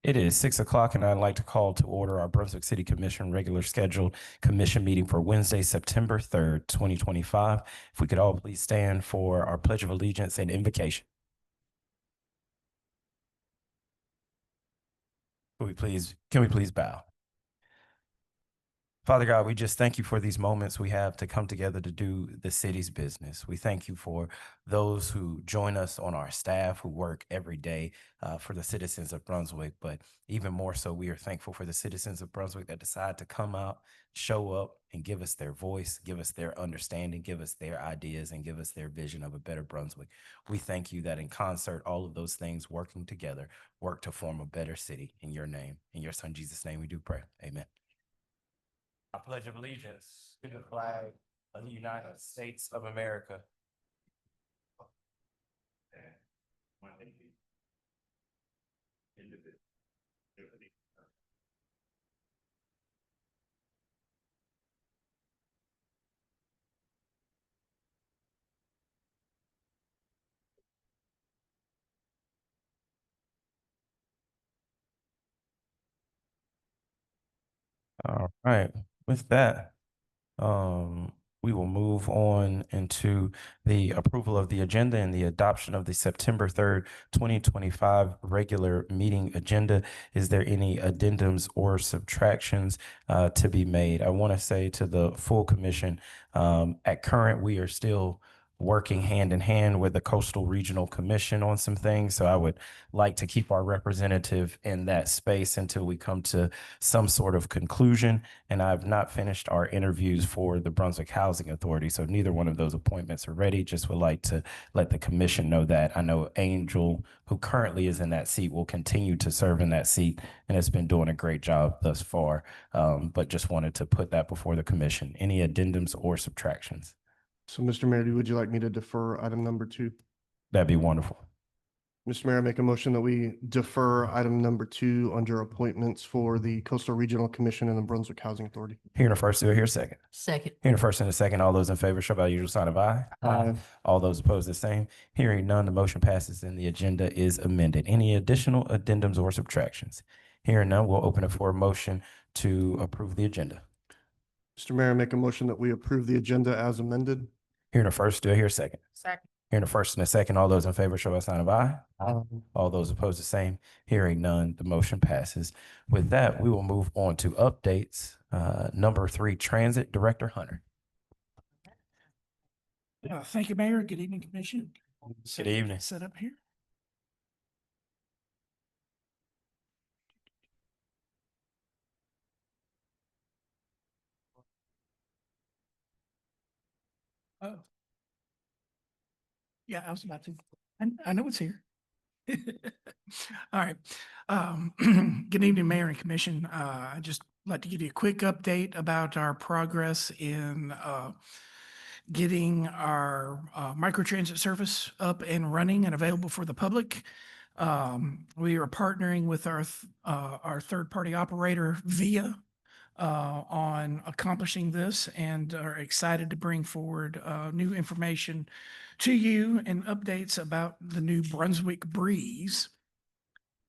It is 6 o'clock, and I'd like to call to order our Brunswick City Commission regular scheduled commission meeting for Wednesday, September 3rd, 2025. If we could all please stand for our Pledge of Allegiance and invocation. Can we please bow? Father God, we just thank you for these moments we have to come together to do the city's business. We thank you for those who join us on our staff who work every day for the citizens of Brunswick. But even more so, we are thankful for the citizens of Brunswick that decide to come out, show up, and give us their voice, give us their understanding, give us their ideas, and give us their vision of a better Brunswick. We thank you that in concert, all of those things working together work to form a better city in your name. In your son, Jesus' name, we do pray. Amen. I pledge of allegiance to the flag of the United States of America. All right. With that, we will move on into the approval of the agenda and the adoption of the September 3rd, 2025 regular meeting agenda. Is there any addendums or subtractions to be made? I want to say to the full commission, at current, we are still working hand in hand with the Coastal Regional Commission on some things. So I would like to keep our representative in that space until we come to some sort of conclusion. And I've not finished our interviews for the Brunswick Housing Authority. So neither one of those appointments are ready. Just would like to let the commission know that. I know Angel, who currently is in that seat, will continue to serve in that seat and has been doing a great job thus far. But just wanted to put that before the commission. Any addendums or subtractions? So, Mr. Mayor, would you like me to defer item number 2? That'd be wonderful. Mr. Mayor, I make a motion that we defer item number 2 under appointments for the Coastal Regional Commission and the Brunswick Housing Authority. Hearing a first, do I hear a second? Second. Hearing a first and a second, all those in favor show by the usual sign of aye. Aye. All those opposed, the same. Hearing none, the motion passes and the agenda is amended. Any additional addendums or subtractions? Hearing none, we'll open it for a motion to approve the agenda. Mr. Mayor, I make a motion that we approve the agenda as amended. Hearing a first, do I hear a second? Second. Hearing a first and a second, all those in favor show by sign of aye. Aye. All those opposed, the same. Hearing none, the motion passes. With that, we will move on to updates. Number 3, Transit Director Hunter. Thank you, Mayor. Good evening, Commission. Good evening. Set up here. Oh. Yeah, I was about to. I know it's here. All right. Good evening, Mayor and Commission. I'd just like to give you a quick update about our progress in getting our microtransit service up and running and available for the public. We are partnering with our third-party operator, VIA, on accomplishing this, and are excited to bring forward new information to you and updates about the new Brunswick Breeze,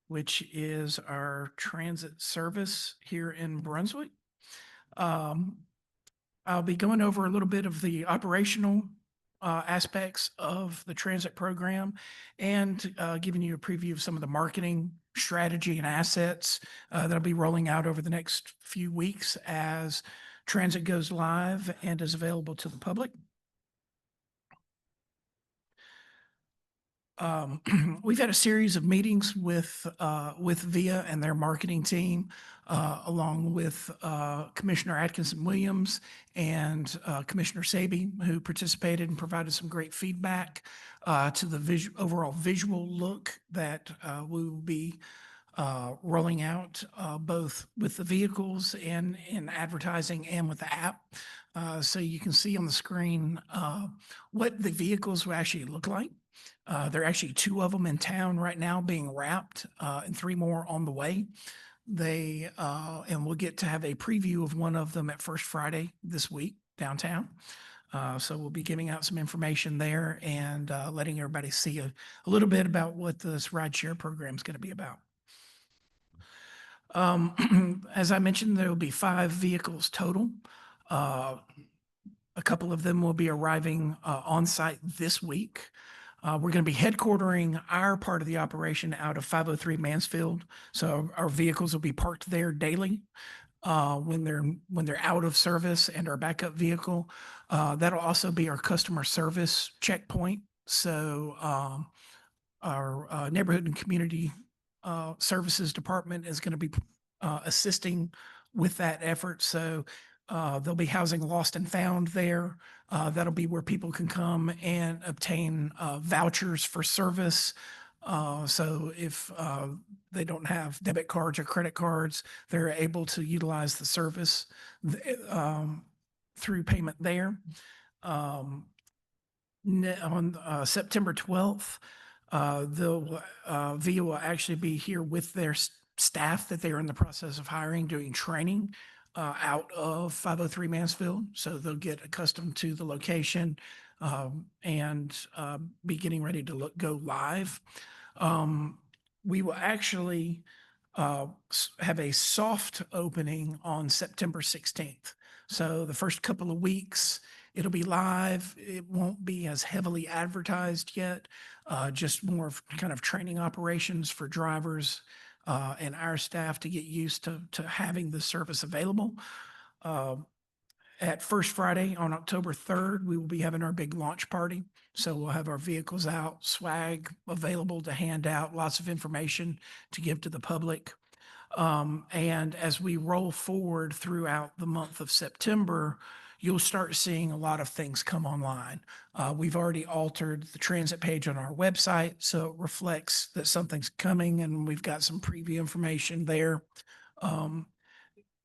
which is our transit service here in Brunswick. I'll be going over a little bit of the operational aspects of the transit program and giving you a preview of some of the marketing strategy and assets that'll be rolling out over the next few weeks as transit goes live and is available to the public. We've had a series of meetings with VIA and their marketing team, along with Commissioner Atkinson Williams and Commissioner Saby, who participated and provided some great feedback to the overall visual look that we will be rolling out both with the vehicles and in advertising and with the app. So you can see on the screen what the vehicles will actually look like. There are actually 2 of them in town right now being wrapped and 3 more on the way. And we'll get to have a preview of one of them at First Friday this week downtown. So we'll be giving out some information there and letting everybody see a little bit about what this rideshare program is going to be about. As I mentioned, there will be 5 vehicles total. A couple of them will be arriving on site this week. We're going to be headquartering our part of the operation out of 503 Mansfield. So our vehicles will be parked there daily when they're out of service, and our backup vehicle. That'll also be our customer service checkpoint. So our neighborhood and community services department is going to be assisting with that effort. So they'll be housing lost and found there. That'll be where people can come and obtain vouchers for service. So if they don't have debit cards or credit cards, they're able to utilize the service through payment there. On September 12th, VIA will actually be here with their staff that they are in the process of hiring, doing training out of 503 Mansfield. So they'll get accustomed to the location and be getting ready to go live. We will actually have a soft opening on September 16th. So the first couple of weeks, it'll be live. It won't be as heavily advertised yet, just more of kind of training operations for drivers and our staff to get used to having the service available. At First Friday on October 3rd, we will be having our big launch party. So we'll have our vehicles out, swag available to hand out, lots of information to give to the public. And as we roll forward throughout the month of September, you'll start seeing a lot of things come online. We've already altered the transit page on our website, so it reflects that something's coming, and we've got some preview information there.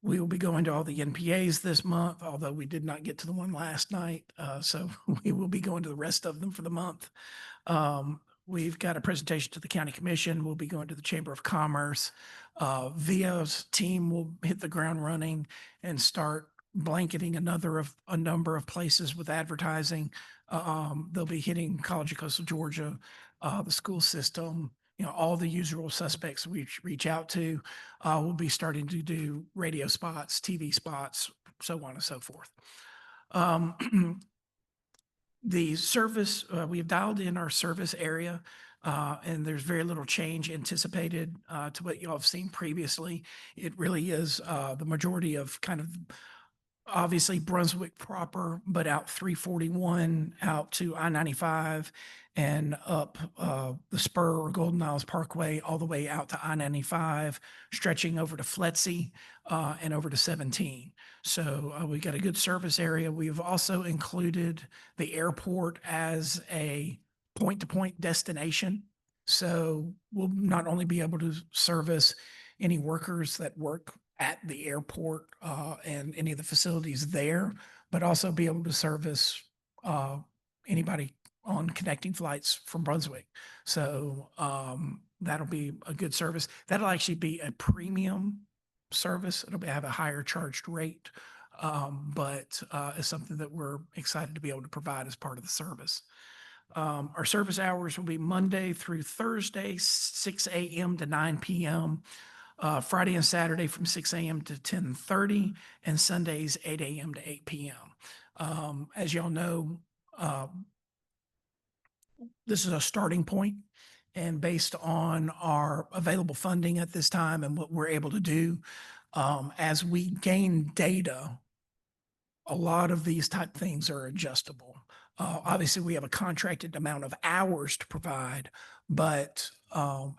We will be going to all the NPAs this month, although we did not get to the one last night. So we will be going to the rest of them for the month. We've got a presentation to the county commission. We'll be going to the Chamber of Commerce. VIA's team will hit the ground running and start blanketing a number of places with advertising. They'll be hitting College of Coastal Georgia, the school system, all the usual suspects we reach out to. We'll be starting to do radio spots, TV spots, so on and so forth. The service, we have dialed in our service area, and there's very little change anticipated to what you all have seen previously. It really is the majority of kind of obviously Brunswick proper, but out 341 out to I-95 and up the spur or Golden Isles Parkway all the way out to I-95, stretching over to Fletsy and over to 17. So we got a good service area. We've also included the airport as a point-to-point destination. So we'll not only be able to service any workers that work at the airport and any of the facilities there, but also be able to service anybody on connecting flights from Brunswick. So that'll be a good service. That'll actually be a premium service. Have a higher charged rate, but it's something that we're excited to be able to provide as part of the service. Our service hours will be Monday through Thursday, 6 a.m. to 9 p.m., Friday and Saturday from 6 a.m. to 10:30, and Sundays 8 a.m. to 8 p.m. As y'all know, this is a starting point, and based on our available funding at this time and what we're able to do, as we gain data, a lot of these type things are adjustable. Obviously, we have a contracted amount of hours to provide, but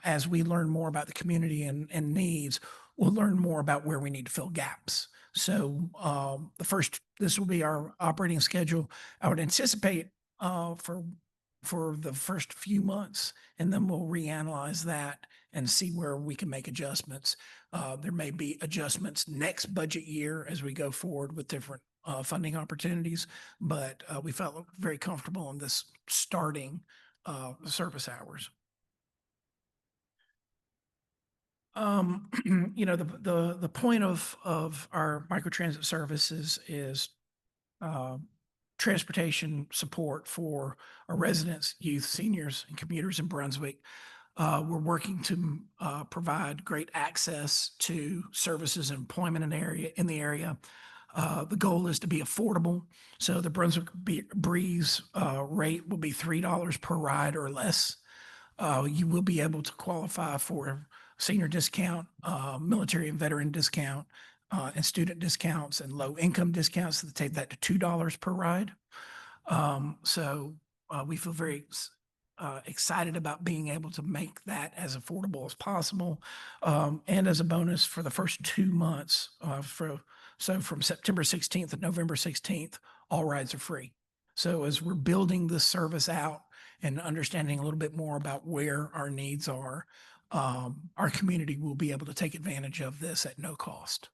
as we learn more about the community and needs, we'll learn more about where we need to fill gaps. So this will be our operating schedule. I would anticipate for the first few months, and then we'll reanalyze that and see where we can make adjustments. There may be adjustments next budget year as we go forward with different funding opportunities, but we felt very comfortable in this starting service hours. The point of our microtransit services is transportation support for our residents, youth, seniors, and commuters in Brunswick. We're working to provide great access to services and employment in the area. The goal is to be affordable. So the Brunswick Breeze rate will be $3 per ride or less. You will be able to qualify for senior discount, military and veteran discount, and student discounts and low income discounts that take that to $2 per ride. We feel very excited about being able to make that as affordable as possible. And as a bonus for the first 2 months, so from September 16th to November 16th, all rides are free. So as we're building this service out and understanding a little bit more about where our needs are, our community will be able to take advantage of this at no cost.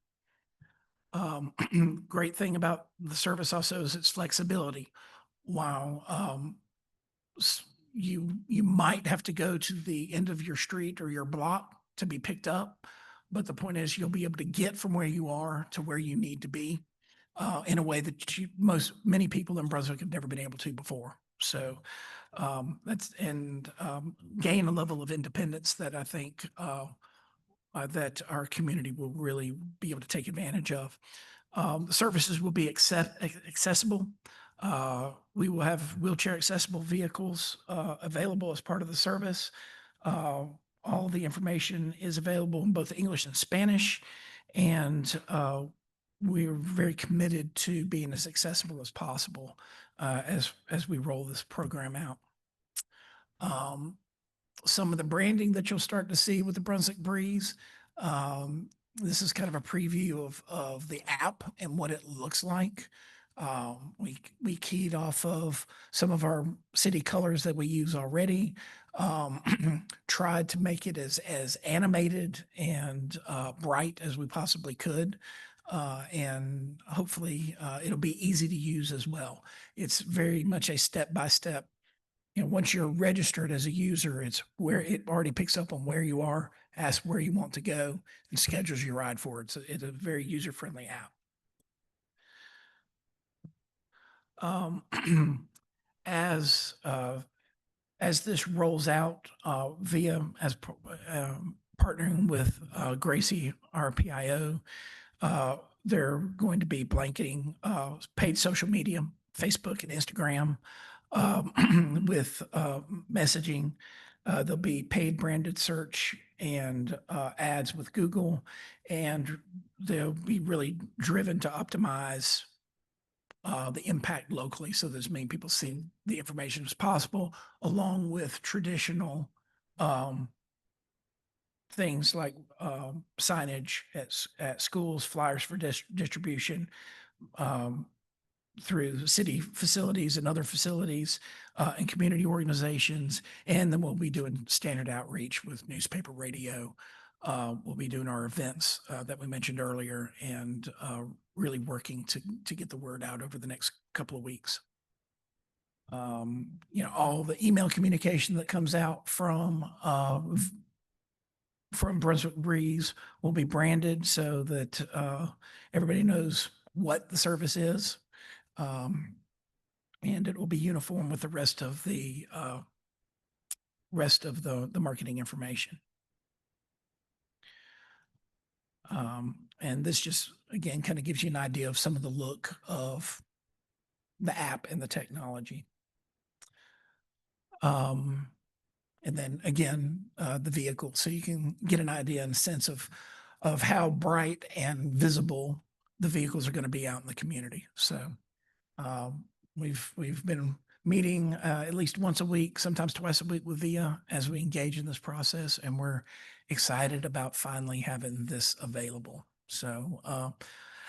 Great thing about the service also is its flexibility. While you might have to go to the end of your street or your block to be picked up, but the point is you'll be able to get from where you are to where you need to be in a way that many people in Brunswick have never been able to before. So gain a level of independence that I think that our community will really be able to take advantage of. The services will be accessible. We will have wheelchair accessible vehicles available as part of the service. All the information is available in both English and Spanish, and we're very committed to being as accessible as possible as we roll this program out. Some of the branding that you'll start to see with the Brunswick Breeze. This is kind of a preview of the app and what it looks like. We keyed off of some of our city colors that we use already, tried to make it as animated and bright as we possibly could. And hopefully it'll be easy to use as well. It's very much a step-by-step. Once you're registered as a user, it's where it already picks up on where you are, asks where you want to go, and schedules your ride for it. It's a very user-friendly app. As this rolls out, via partnering with Gracie, our PIO, they're going to be blanketing paid social media, Facebook and Instagram, with messaging. There'll be paid branded search and ads with Google, and they'll be really driven to optimize the impact locally, so that as many people see the information as possible, along with traditional things like signage at schools, flyers for distribution, through city facilities and other facilities and community organizations. And then we'll be doing standard outreach with newspaper, radio. We'll be doing our events that we mentioned earlier, and really working to get the word out over the next couple of weeks. All the email communication that comes out from Brunswick Breeze will be branded so that everybody knows what the service is. And it will be uniform with the rest of the marketing information. And this just, again, kind of gives you an idea of some of the look of the app and the technology. And then again, the vehicle, so you can get an idea and sense of how bright and visible the vehicles are going to be out in the community. So we've been meeting at least once a week, sometimes twice a week with VIA as we engage in this process, and we're excited about finally having this available. So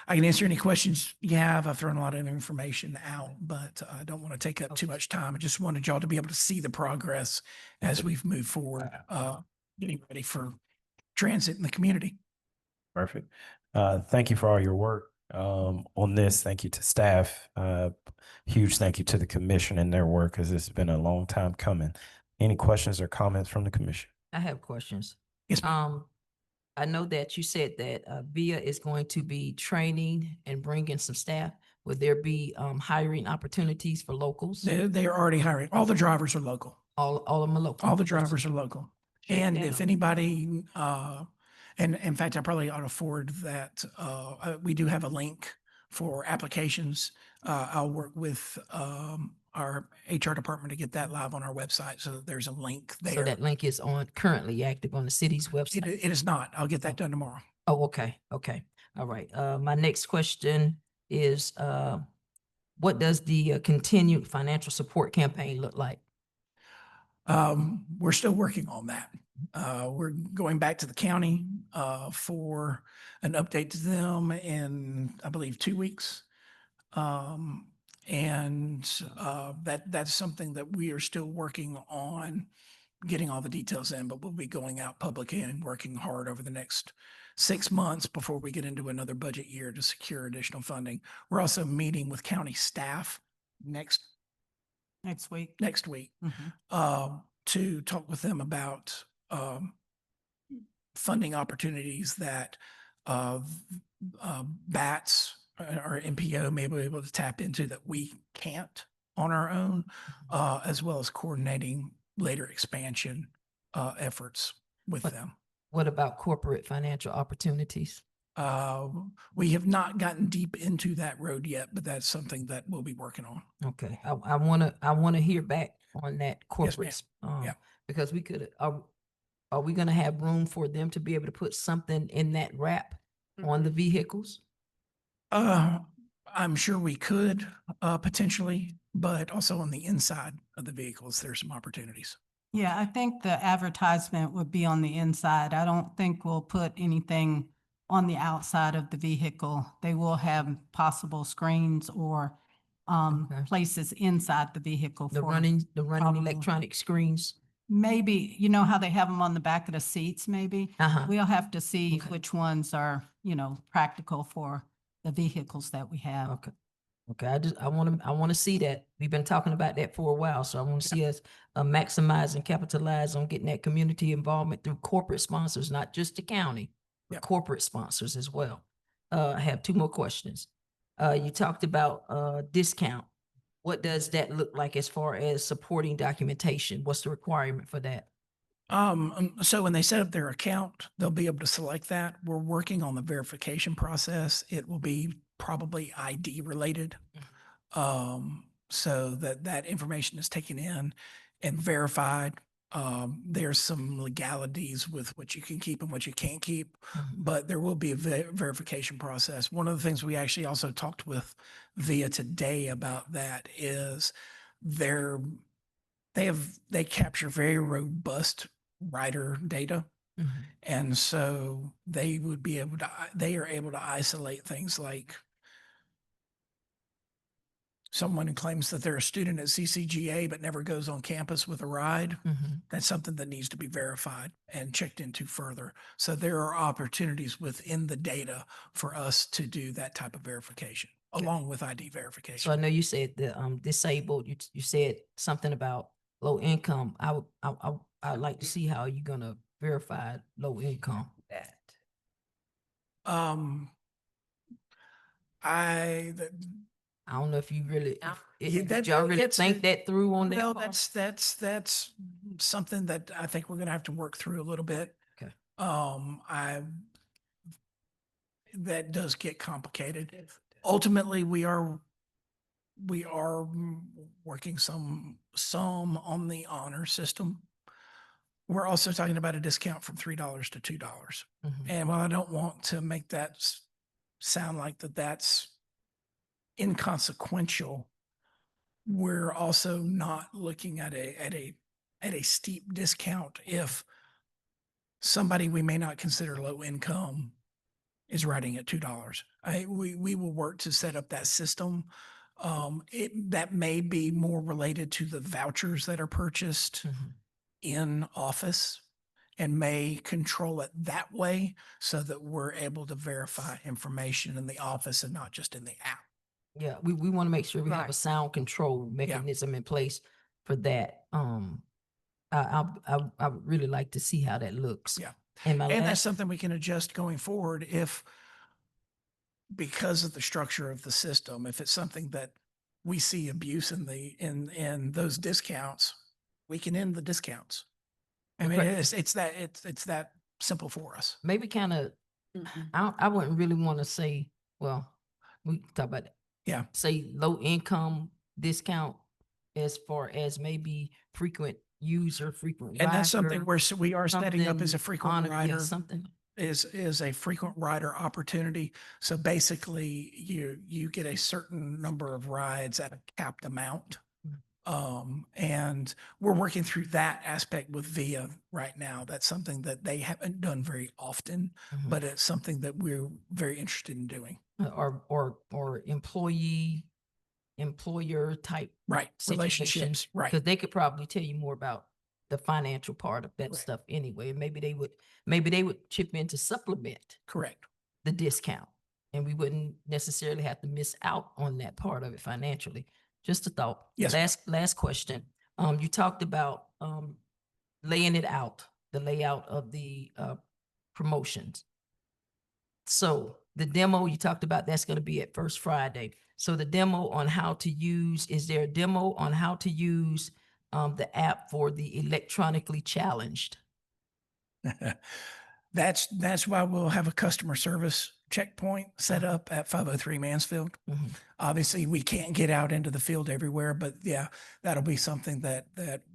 I can answer any questions you have. I've thrown a lot of information out, but I don't want to take up too much time. I just wanted y'all to be able to see the progress as we've moved forward, getting ready for transit in the community. Perfect. Thank you for all your work on this. Thank you to staff. Huge thank you to the commission and their work, because it's been a long time coming. Any questions or comments from the commission? I have questions. Yes, ma'am. I know that you said that VIA is going to be training and bringing some staff. Would there be hiring opportunities for locals? They are already hiring. All the drivers are local. All of them are local. All the drivers are local. Check And that if out. anybody, and in fact, I probably ought to forward that, we do have a link for applications. I'll work with, our HR department to get that live on our website so that there's a link So there. that link is currently active on the city's It, website. it is not. I'll get that done tomorrow. Oh, okay, okay. All right. My next question is, what does the continued financial support campaign look like? We're still working on that. We're going back to the county, for an update to them in, I believe, 2 weeks. That's something that we are still working on getting all the details in, but we'll be going out publicly and working hard over the next 6 months before we get into another budget year to secure additional funding. We're also meeting with county staff next Next week. week Mhm. to talk with them about funding opportunities that BATS or MPO may be able to tap into that we can't on our own, as well as coordinating later expansion efforts with What- them. What about corporate financial opportunities? We have not gotten deep into that road yet, but that's something that we'll be working on. Okay, I wanna hear back on that corporate, Yeah. because we could, are we gonna have room for them to be able to put something in that wrap on the vehicles? I'm sure we could, potentially, but also on the inside of the vehicles, there's some opportunities. Yeah, I think the advertisement would be on the inside. I don't think we'll put anything on the outside of the vehicle. They will have possible screens or Okay. places inside the vehicle The for running probably- electronic screens? maybe, you know how they have them on the back of the seats, maybe? Uh-huh. We'll have to see Okay. which ones are, practical for the vehicles that we have. Okay. Okay, I wanna see that. We've been talking about that for a while, so I wanna see us maximize and capitalize on getting that community involvement through corporate sponsors, not just the county, but Yep. corporate sponsors as well. I have two more questions. You talked about, discount. What does that look like as far as supporting documentation? What's the requirement for that? So when they set up their account, they'll be able to select that. We're working on the verification process. It will be probably ID related. So that information is taken in and verified. There's some legalities with what you can keep and what you can't keep, but there will be a verification process. One of the things we actually also talked with VIA today about that is they capture very robust rider data. Mhm. And so they are able to isolate things like someone who claims that they're a student at CCGA but never goes on campus with a ride. Mhm. That's something that needs to be verified and checked into further. So there are opportunities within the data for us to do that type of verification along with ID So I verification. know you said the disabled, you said something about low income. I'd like to see how you're gonna verify low income. Um, I, I don't know if you really, Yeah, did that- y'all really it's- think that through on that? well, part? that's something that I think we're gonna have to work through a little bit. Okay. That does get complicated. Ultimately, we are working some on the honor system. We're also talking about a discount from $3 to $2. Mhm. And while I don't want to make that sound like that's inconsequential, we're also not looking at a steep discount if somebody we may not consider low income is riding at $2. We will work to set up that system. That may be more related to the vouchers that are purchased Mhm. in office and may control it that way so that we're able to verify information in the office and not just in the app. Yeah, we want to make sure we have a Right. sound control mechanism in place for that. I would really like to see how that looks. Yeah. And my And that's last, something we can adjust going forward if, because of the structure of the system, if it's something that we see abuse in those discounts, we can end the discounts. I mean, Okay. it's that simple for us. Maybe kind of, I wouldn't really want to say, well, we can talk about that. Yeah. Say low income discount as far as maybe frequent user, frequent And that's something rider, we are setting up as a something frequent honor- yeah, rider. something. Is a frequent rider opportunity. So basically you get a certain number of rides at a capped amount. And we're working through that aspect with VIA right now. That's something that they haven't done very often, Mhm. but it's something that we're very interested in doing. Or employer type Right. situation. Relationships. Right. Because they could probably tell you more about the financial part of that Correct. stuff anyway. Maybe they would chip in to supplement Correct. the discount. And we wouldn't necessarily have to miss out on that part of it financially. Just a thought. Yes, ma'am. Last question. You talked about laying it out, the layout of the promotions. So the demo you talked about, that's going to be at First Friday. So the demo on how to use, is there a demo on how to use the app for the electronically challenged? That's why we'll have a customer service checkpoint set up at 503 Mansfield. Mhm. Obviously, we can't get out into the field everywhere, but yeah, that'll be something that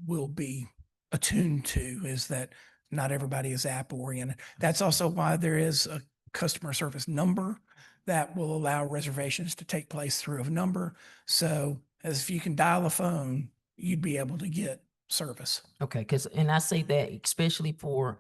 will be attuned to, is that not everybody is app oriented. That's also why there is a customer service number that will allow reservations to take place through a number. So as if you can dial a phone, you'd be able to get service. Okay, and I say that especially for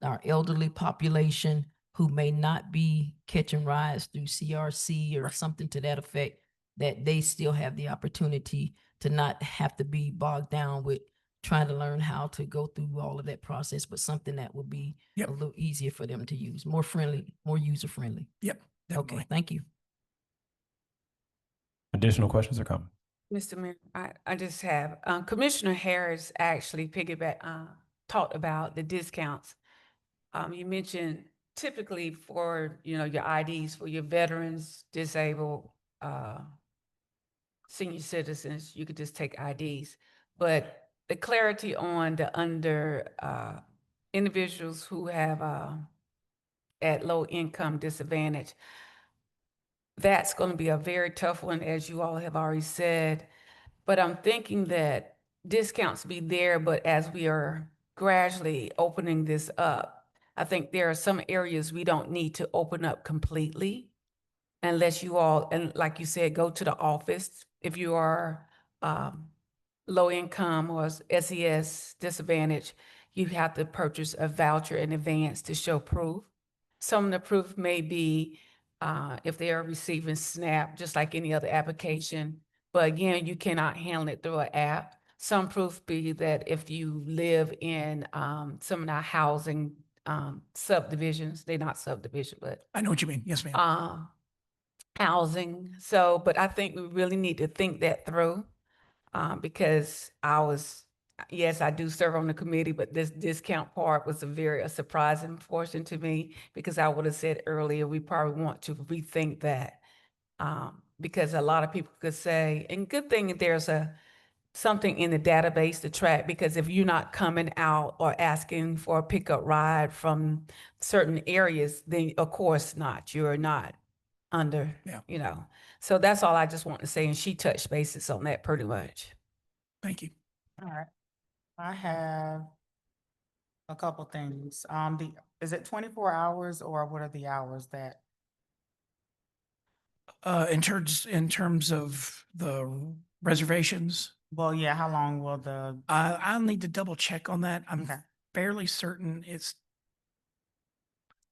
our elderly population who may not be catching rides through CRC or Right. something to that effect, that they still have the opportunity to not have to be bogged down with trying to learn how to go through all of that process, but something that will be Yep. a little easier for them to use, more friendly, more user friendly. Yep, definitely. Okay, thank you. Additional questions or comments? Mr. Mayor, I just have, Commissioner Harris actually talked about the discounts. You mentioned typically for, your IDs for your veterans, disabled, senior citizens, you could just take IDs. But the clarity on the individuals who have, at low income disadvantage, that's going to be a very tough one, as you all have already said. But I'm thinking that discounts be there, but as we are gradually opening this up, I think there are some areas we don't need to open up completely unless you all, and like you said, go to the office. If you are low income or SES disadvantage, you have to purchase a voucher in advance to show proof. Some of the proof may be if they are receiving SNAP, just like any other application. But again, you cannot handle it through an app. Some proof be that if you live in some of our housing subdivisions, they're not subdivision, but I know what you mean. Yes, ma'am. housing. So, but I think we really need to think that through because yes, I do serve on the committee, but this discount part was a surprising portion to me because I would have said earlier, we probably want to rethink that. Because a lot of people could say, and good thing there's something in the database to track, because if you're not coming out or asking for a pickup ride from certain areas, then of course not, you're not under, Yeah. So that's all I just want to say. And she touched bases on that pretty much. Thank you. All right. I have a couple things. Is it 24 hours or what are the hours that? In terms of the reservations, Well, yeah, how long will the, I'll need to double check on that. I'm okay, fairly certain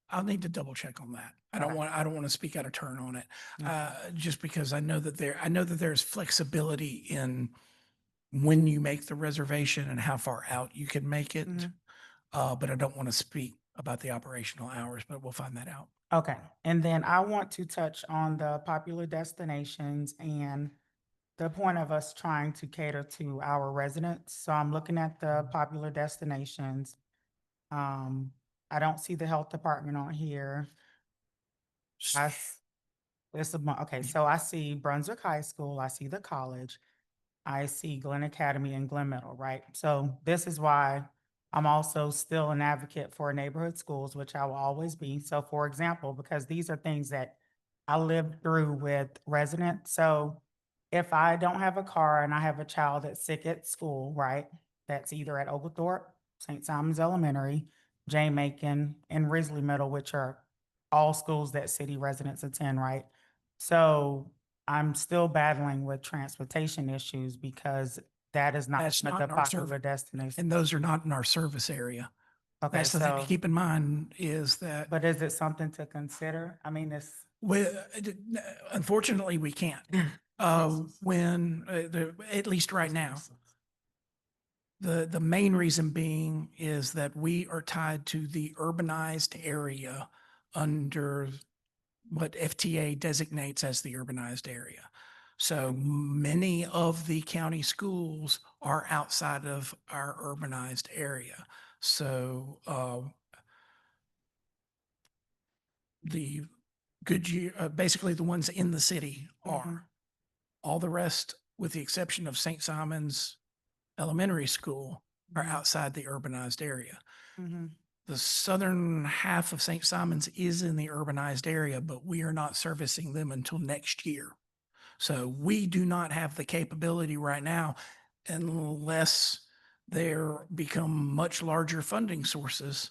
I'll need to double check on that. I don't want to speak out of turn on it. Just because I know that there's flexibility in when you make the reservation and how far out you can make it. Mhm. But I don't want to speak about the operational hours, but we'll find that out. okay. And then I want to touch on the popular destinations and the point of us trying to cater to our residents. So I'm looking at the popular destinations. I don't see the health department on here. Okay, so I see Brunswick High School, I see the college, I see Glen Academy and Glen Middle, right? So this is why I'm also still an advocate for neighborhood schools, which I will always be. So for example, because these are things that I lived through with residents. So if I don't have a car and I have a child that's sick at school, right? That's either at Oglethorpe, St. Simon's Elementary, J. Macon, and Risley Middle, which are all schools that city residents attend, right? So I'm still battling with transportation issues because that is not That's one of not the in our popular service, destinations. and those are not in our service area. Okay, That's the thing to so, keep in mind is that but is it something to consider? I mean, it's, we, unfortunately, we can't. At least right now, the main reason being is that we are tied to the urbanized area under what FTA designates as the urbanized area. So many of the county schools are outside of our urbanized area. So the basically the ones in the city are. All the rest, with the exception of St. Simon's Elementary School, are outside the urbanized area. The southern half of St. Simon's is in the urbanized area, but we are not servicing them until next year. So we do not have the capability right now unless there become much larger funding sources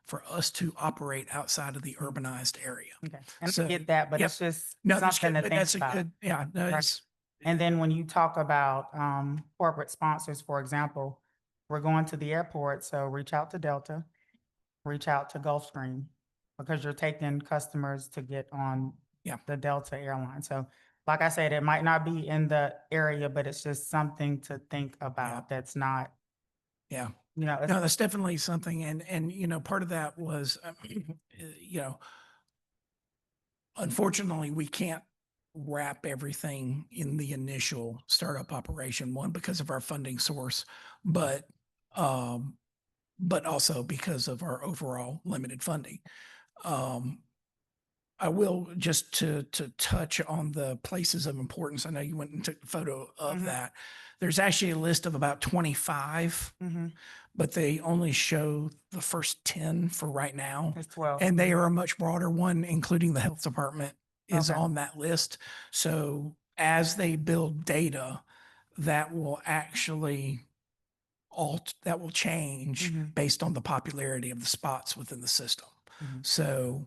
for us to operate outside of the urbanized area. okay, and I So, get that, but yep. it's just No, that's something good, to but think that's a about. good, yeah, no, Right. it's, And then when you talk about corporate sponsors, for example, we're going to the airport, so reach out to Delta, reach out to Gulfstream, because you're taking customers to get on Yeah. the Delta airline. So like I said, it might not be in the area, but it's just something to think about. That's not, yeah. you know, No, it's, that's definitely something. And, you know, part of that was, you know, unfortunately, we can't wrap everything in the initial startup operation, one, because of our funding source, but also because of our overall limited funding. I will just to touch on the places of importance. I know you went and took a photo of that. There's actually a list of about 25, but they only show the first 10 for right now. it's 12. And they are a much broader one, including the health department is Okay. on that list. So as they build data, that will actually that will change based on the popularity of the spots within the system. So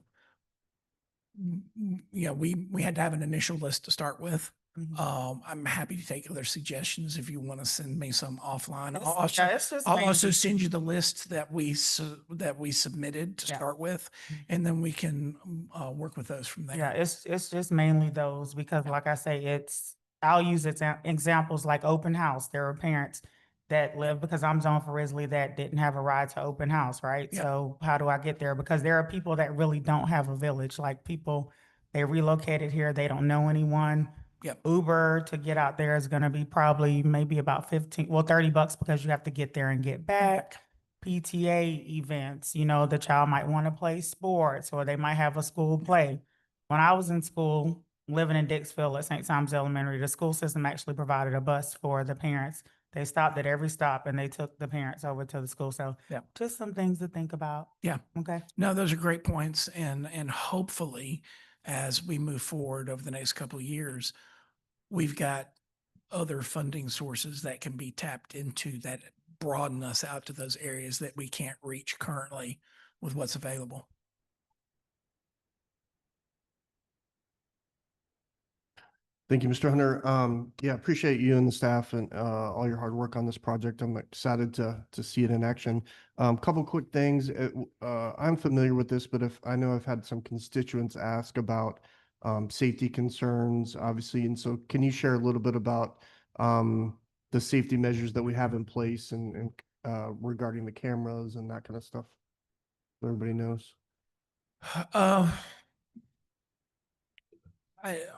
yeah, we had to have an initial list to start with. I'm happy to take other suggestions if you want to send me some offline. It's just I'll also mainly- send you the list that we submitted to Yeah. start with, and then we can work with those from there. Yeah, it's just mainly those because like I say, I'll use examples like open house. There are parents that live because I'm zoned for Risley that didn't have a ride to open house, right? Yeah. So how do I get there? Because there are people that really don't have a village, like people, they relocated here, they don't know anyone. Yep. Uber to get out there is gonna be probably maybe about $30 because you have to get there and get back. PTA events, you know, the child might want to play sports or they might have a school play. When I was in school, living in Dixville at St. Simon's Elementary, the school system actually provided a bus for the parents. They stopped at every stop and they took the parents over to the school. So Yeah. just some things to think about. Yeah. Okay. No, those are great points. And hopefully, as we move forward over the next couple of years, we've got other funding sources that can be tapped into that broaden us out to those areas that we can't reach currently with what's available. Thank you, Mr. Hunter. Yeah, appreciate you and the staff and all your hard work on this project. I'm excited to see it in action. Couple quick things. I'm familiar with this, but I know I've had some constituents ask about safety concerns, obviously. And so can you share a little bit about the safety measures that we have in place and regarding the cameras and that kind of stuff? So everybody knows.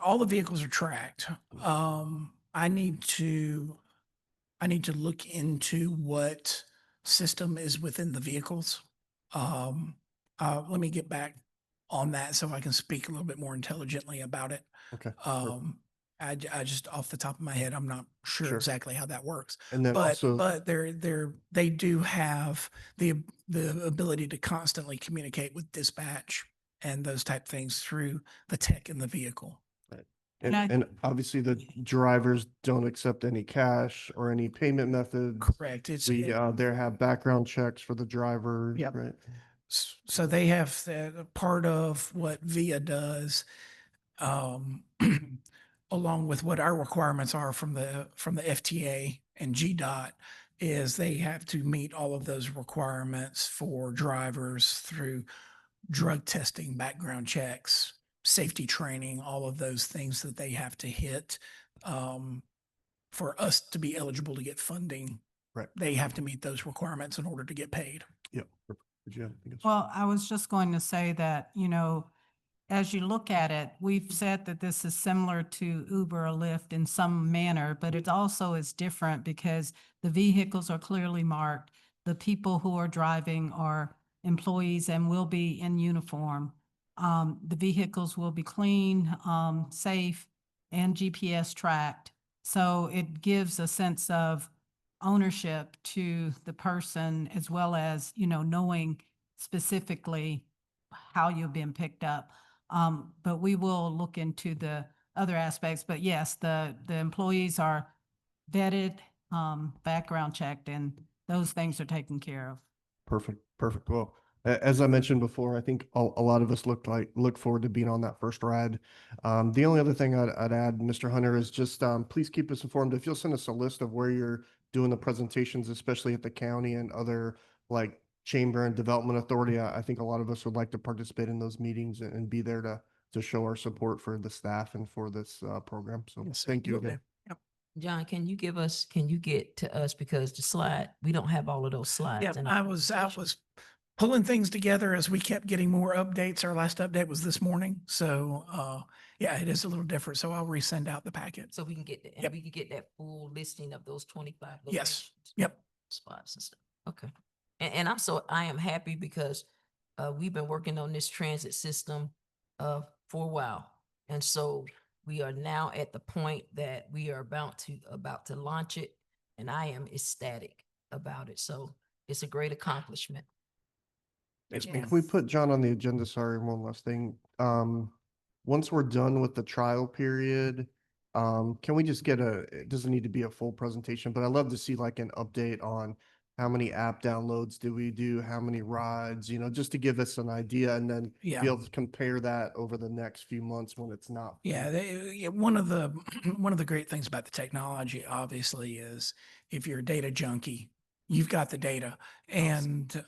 All the vehicles are tracked. I need to look into what system is within the vehicles. Let me get back on that so I can speak a little bit more intelligently about it. Okay. Sure. I just off the top of my head, I'm not sure Sure. exactly how that works. And then But also, they do have the ability to constantly communicate with dispatch and those type things through the tech in the vehicle. and, I- and obviously the drivers don't accept any cash or any payment methods. Correct. We, there have background checks for the driver, Yep. right? So they have part of what VIA does, along with what our requirements are from the FTA and GDOT, is they have to meet all of those requirements for drivers through drug testing, background checks, safety training, all of those things that they have to hit, for us to be eligible to get funding. Right. They have to meet those requirements in order to get paid. Yep. Did you have anything else? Well, I was just going to say that, as you look at it, we've said that this is similar to Uber or Lyft in some manner, but it also is different because the vehicles are clearly marked. The people who are driving are employees and will be in uniform. The vehicles will be clean, safe, and GPS tracked. So it gives a sense of ownership to the person as well as, knowing specifically how you're being picked up. But we will look into the other aspects. But yes, the employees are vetted, background checked, and those things are taken care of. Perfect, perfect. Well, as I mentioned before, I think a lot of us look forward to being on that first ride. The only other thing I'd add, Mr. Hunter, is just please keep us informed. If you'll send us a list of where you're doing the presentations, especially at the county and other like chamber and development authority, I think a lot of us would like to participate in those meetings and be there to show our support for the staff and for this program. So Yes, sir. thank you Will do. again. John, can you get to us, because the slide, we don't have all of those slides. Yeah, in I our was presentation. pulling things together as we kept getting more updates. Our last update was this morning. So, yeah, it is a little different. So I'll resend out the packet. So we can get, and Yep. we can get that full listing of those 25 Yes. locations. Yep. Spots and stuff. Okay. And I am happy because we've been working on this transit system for a while. And so we are now at the point that we are about to launch it, and I am ecstatic about it. So it's a great accomplishment. Yes, Can ma'am. we put John on the agenda? Sorry, one last thing. Once we're done with the trial period, can we just get it doesn't need to be a full presentation, but I'd love to see like an update on how many app downloads do we do, how many rides, just to give us an idea and then Yeah. be able to compare that over the next few months when it's not. Yeah, one of the one of the great things about the technology, obviously, is if you're a data junkie, you've got the data, and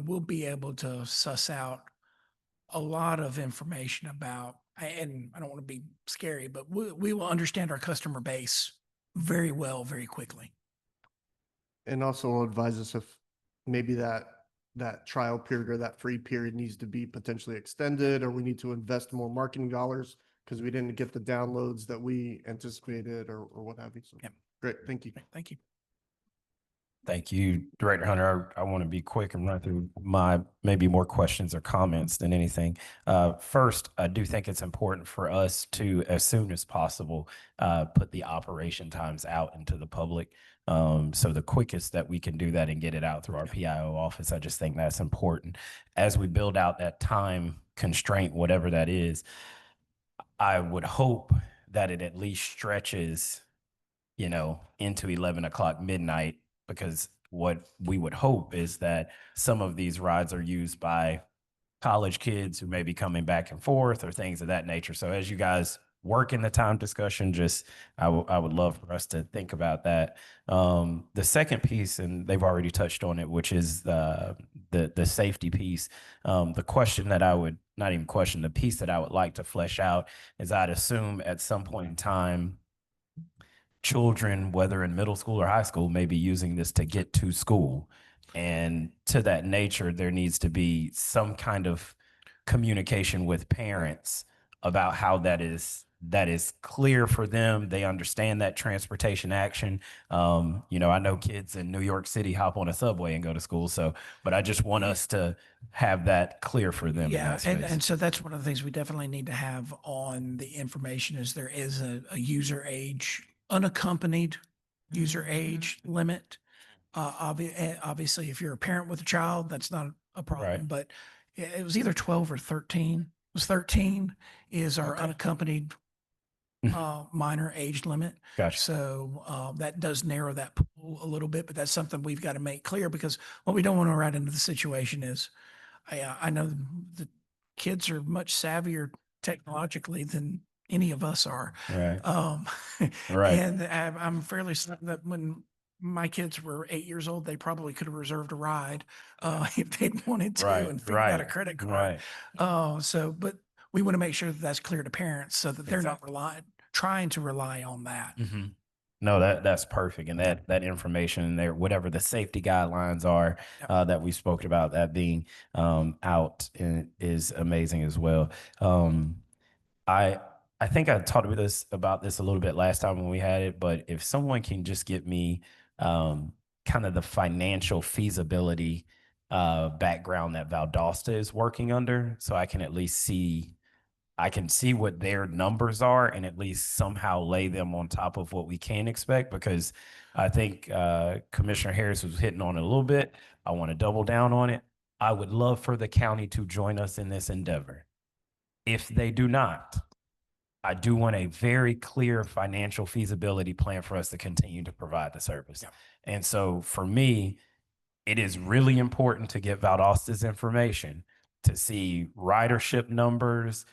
we'll be able to suss out a lot of information about. And I don't want to be scary, but we will understand our customer base very well, very quickly. And also advise us if maybe that trial period or that free period needs to be potentially extended, or we need to invest more marketing dollars because we didn't get the downloads that we anticipated or what have you. So Yep. great, thank you. Thank you. Thank you, Director Hunter. I want to be quick and run through my maybe more questions or comments than anything. First, I do think it's important for us to, as soon as possible, put the operation times out into the public. So the quickest that we can do that and get it out through our PIO office, I just think that's important. As we build out that time constraint, whatever that is, I would hope that it at least stretches, into 11 o'clock midnight, because what we would hope is that some of these rides are used by college kids who may be coming back and forth or things of that nature. So as you guys work in the time discussion, I would love for us to think about that. The second piece, and they've already touched on it, which is the safety piece. The question that I would, not even question, the piece that I would like to flesh out is I'd assume at some point in time, children, whether in middle school or high school, may be using this to get to school. And to that nature, there needs to be some kind of communication with parents about how that is that is clear for them. They understand that transportation action. You know, I know kids in New York City hop on a subway and go to school. So, but I just want us to have that clear for them in Yeah, that space. and so that's one of the things we definitely need to have on the information is there is a user age, unaccompanied user age limit. Obviously, if you're a parent with a child, that's not a problem, Right. but it was either 12 or 13. It was 13 is our Okay. unaccompanied minor age limit. Gotcha. So that does narrow that pool a little bit, but that's something we've got to make clear because what we don't want to run into the situation is I know the kids are much savvier technologically than any of us are. Right. Um, Right. and I'm fairly certain that when my kids were 8 years old, they probably could have reserved a ride if they'd wanted to Right. and figured out a Right. credit card. Right. But we want to make sure that that's clear to parents so that they're not trying to rely on that. Mm-hmm. No, that's perfect. And that information there, whatever the safety guidelines are that we spoke about, that being out is amazing as well. I I think I talked about this a little bit last time when we had it, but if someone can just get me kind of the financial feasibility background that Valdosta is working under, so I can at least see what their numbers are and at least somehow lay them on top of what we can expect, because I think Commissioner Harris was hitting on it a little bit. I want to double down on it. I would love for the county to join us in this endeavor. If they do not, I do want a very clear financial feasibility plan for us to continue to provide the service. And so for me, it is really important to get Valdosta's information to see ridership numbers,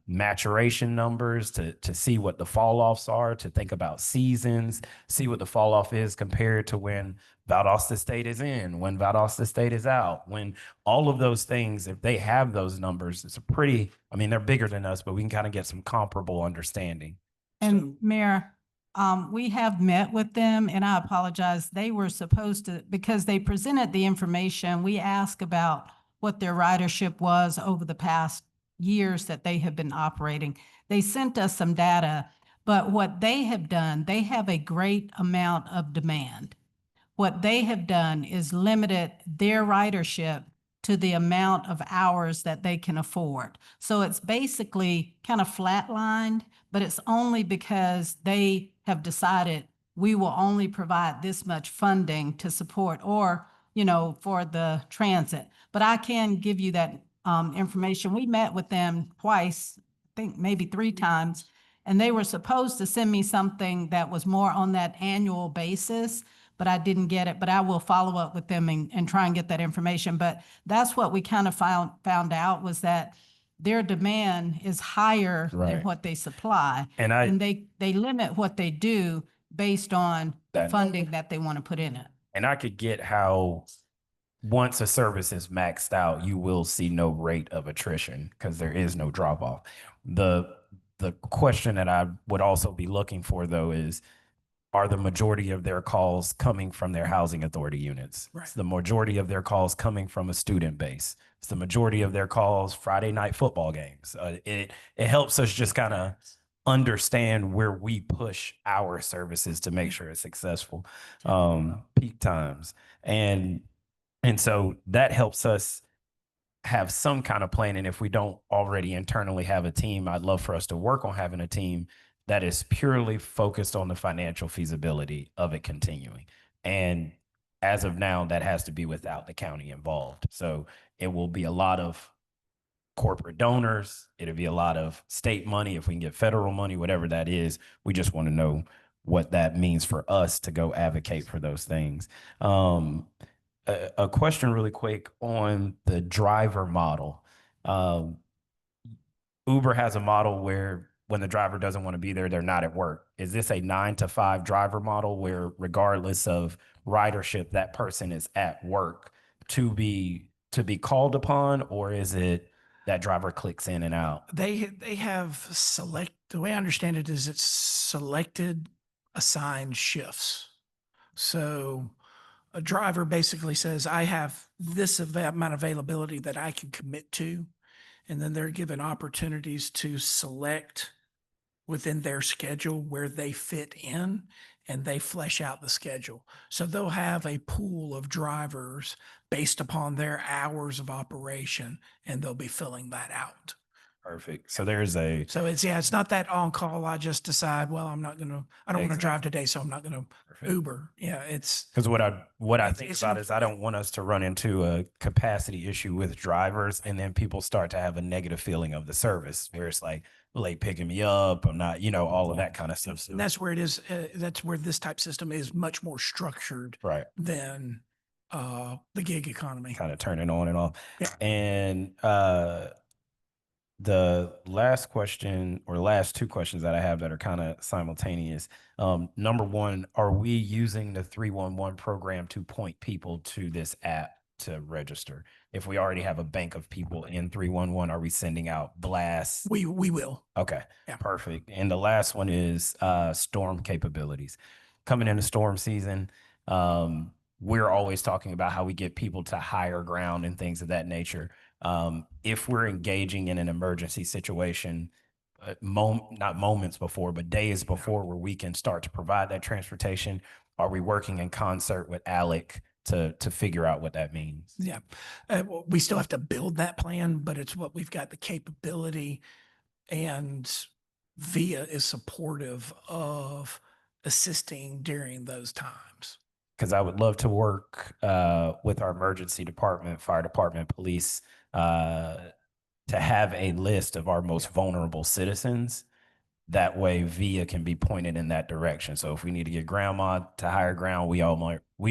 maturation numbers, to see what the fall offs are, to think about seasons, see what the fall off is compared to when Valdosta State is in, when Valdosta State is out, when all of those things, if they have those numbers, it's a pretty, I mean, they're bigger than us, but we can kind of get some comparable understanding. And Mayor, we have met with them and I apologize. They were supposed to, because they presented the information, we asked about what their ridership was over the past years that they have been operating. They sent us some data, but what they have done, they have a great amount of demand. What they have done is limited their ridership to the amount of hours that they can afford. So it's basically kind of flatlined, but it's only because they have decided we will only provide this much funding to support or, for the transit. But I can give you that information. We met with them twice, I think maybe 3 times, and they were supposed to send me something that was more on that annual basis, but I didn't get it. But I will follow up with them and try and get that information. But that's what we kind of found out was that their demand is higher than Right. what they supply. And they limit what they do based on the That- funding that they want to put in it. And I could get how once a service is maxed out, you will see no rate of attrition because there is no drop off. The question that I would also be looking for though is, are the majority of their calls coming from their housing authority units? Right. It's the majority of their calls coming from a student base. It's the majority of their calls Friday night football games. It helps us just kind of understand where we push our services to make sure it's successful. Peak times. And so that helps us have some kind of plan. And if we don't already internally have a team, I'd love for us to work on having a team that is purely focused on the financial feasibility of it continuing. And as of now, that has to be without the county involved. So it will be a lot of corporate donors. It'll be a lot of state money. If we can get federal money, whatever that is, we just want to know what that means for us to go advocate for those things. A question really quick on the driver model. Uber has a model where when the driver doesn't want to be there, they're not at work. Is this a 9 to 5 driver model where regardless of ridership, that person is at work to be called upon, or is it that driver clicks in and out? They have the way I understand it is it's selected assigned shifts. So a driver basically says, I have this amount of availability that I can commit to. And then they're given opportunities to select within their schedule where they fit in, and they flesh out the schedule. So they'll have a pool of drivers based upon their hours of operation, and they'll be filling that out. Perfect. So there's a, So it's not that on call. I just decide, well, I don't want to Exactly. drive today, so I'm not going to Perfect. Uber. Yeah, it's, because what I It's- think it's about is I don't want us to run into a capacity issue with drivers, and then people start to have a negative feeling of the service where it's like, late picking me up, I'm not, all of that kind of stuff. So, and that's where it is. That's where this type system is much more structured right. than the gig economy. Kind of turning on and off. Yeah. And the last question or last two questions that I have that are kind of simultaneous. Number one, are we using the 311 program to point people to this app to register? If we already have a bank of people in 311, are we sending out blasts? We will. Okay, Yeah. perfect. And the last one is storm capabilities. Coming into storm season, we're always talking about how we get people to higher ground and things of that nature. If we're engaging in an emergency situation, not moments before, but days before, where we can start to provide that transportation, are we working in concert with ALEC to figure out what that means? Yeah. Well, we still have to build that plan, but it's what we've got the capability, and VIA is supportive of assisting during those times. Because I would love to work with our emergency department, fire department, police, to have a list of our most vulnerable citizens. That way, VIA can be pointed in that direction. So if we need to get grandma to higher ground, we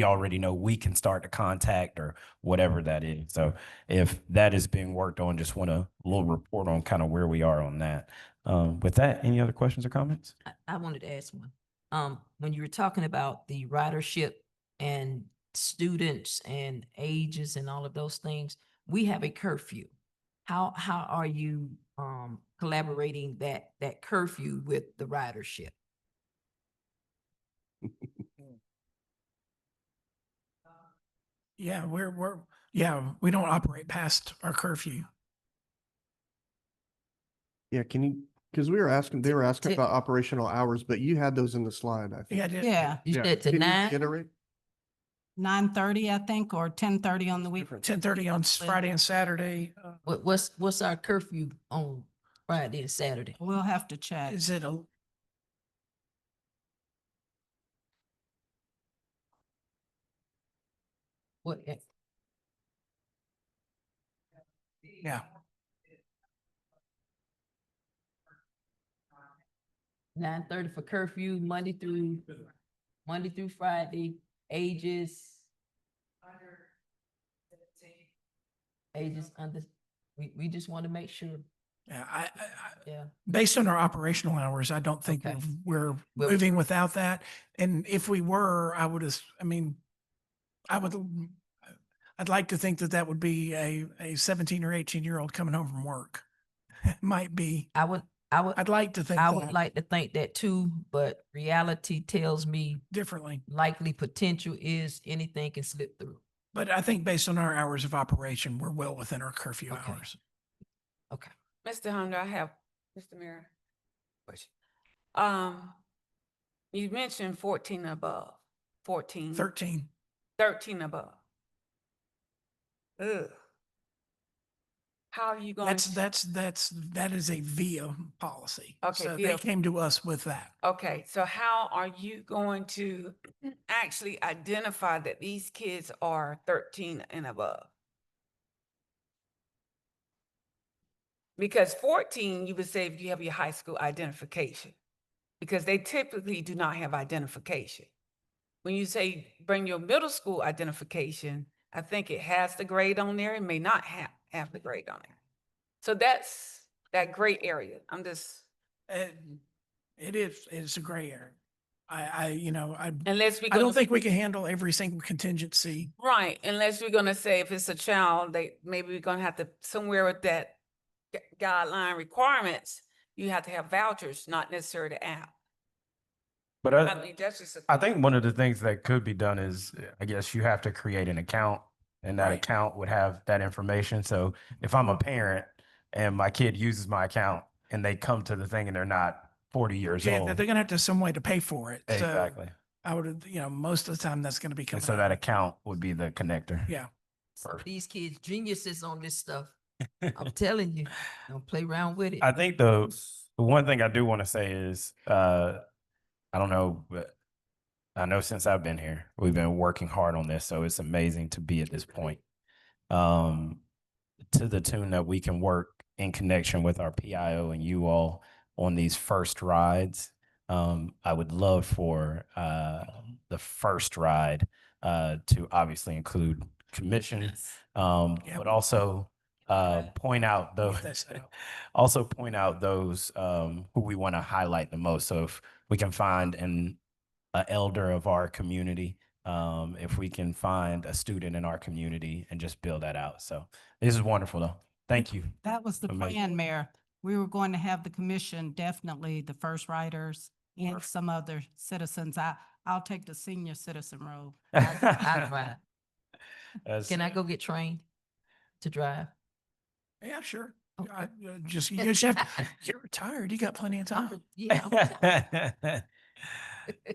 already know we can start to contact or whatever that is. So if that is being worked on, just want a little report on kind of where we are on that. With that, any other questions or comments? I wanted to ask one. When you were talking about the ridership and students and ages and all of those things, we have a curfew. How are you collaborating that curfew with the ridership? Yeah, we don't operate past our curfew. Yeah, can you, because they were asking Ti- about operational hours, but you had those in the slide, I think. Yeah, Yeah, You Yeah. said to Can you 9? reiterate? 9:30, I think, or 10:30 on the week. 10:30 on Friday and Saturday. What's our curfew on Friday and Saturday? We'll have to check. Is it a, What? yeah, 9:30 for curfew, Monday through Friday, ages under, we just want to make sure, yeah, yeah. based on our operational hours, I don't think Okay. we're Well- moving without that. And if we were, I'd like to think that would be a 17 or 18-year-old coming home from work. It might be. I'd like to think I would that like to think that too, but reality tells me differently. likely potential is anything can slip through. But I think based on our hours of operation, we're well within our curfew Okay. hours. Okay. Mr. Hunter, I have, Mr. Mayor. Question. You mentioned 14 above, 14. 13. 13 above. Ugh. How are you going to? That is a VIA policy. Okay, So VIA. they came to us with that. Okay, so how are you going to actually identify that these kids are 13 and above? Because 14, you would say if you have your high school identification, because they typically do not have identification. When you say bring your middle school identification, I think it has the grade on there. It may not have the grade on there. So that's that gray area. I'm just, It's a gray area. unless we I don't think we can handle every single contingency. right, unless we're gonna say if it's a child, maybe we're gonna have to, somewhere with that guideline requirements, you have to have vouchers, not necessarily the app. But I mean, that's just. I think one of the things that could be done is, I guess you have to create an account, and that Right. account would have that information. So if I'm a parent and my kid uses my account and they come to the thing and they're not 40 years Yeah, old. they're gonna have to some way to pay for it. So Exactly. I would, most of the time that's gonna be And coming so out that of- account would be the connector. Yeah. Perfect. These kids geniuses on this stuff. I'm telling you, don't play around with it. I think the one thing I do want to say is, I don't know, but I know since I've been here, we've been working hard on this. So it's amazing to be at this point. To the tune that we can work in connection with our PIO and you all on these first rides. I would love for the first ride to obviously include commission, but also point out We'll those get that set up. also point out those who we want to highlight the most. So if we can find an elder of our community, if we can find a student in our community and just build that out. So this is wonderful though. Thank you. That was the Amazing. plan, Mayor. We were going to have the commission, definitely the first riders and some other citizens. I'll take the senior citizen role. I drive. That's- Can I go get trained to drive? Yeah, sure. Okay. You just have you're retired. You got plenty of time. Yeah.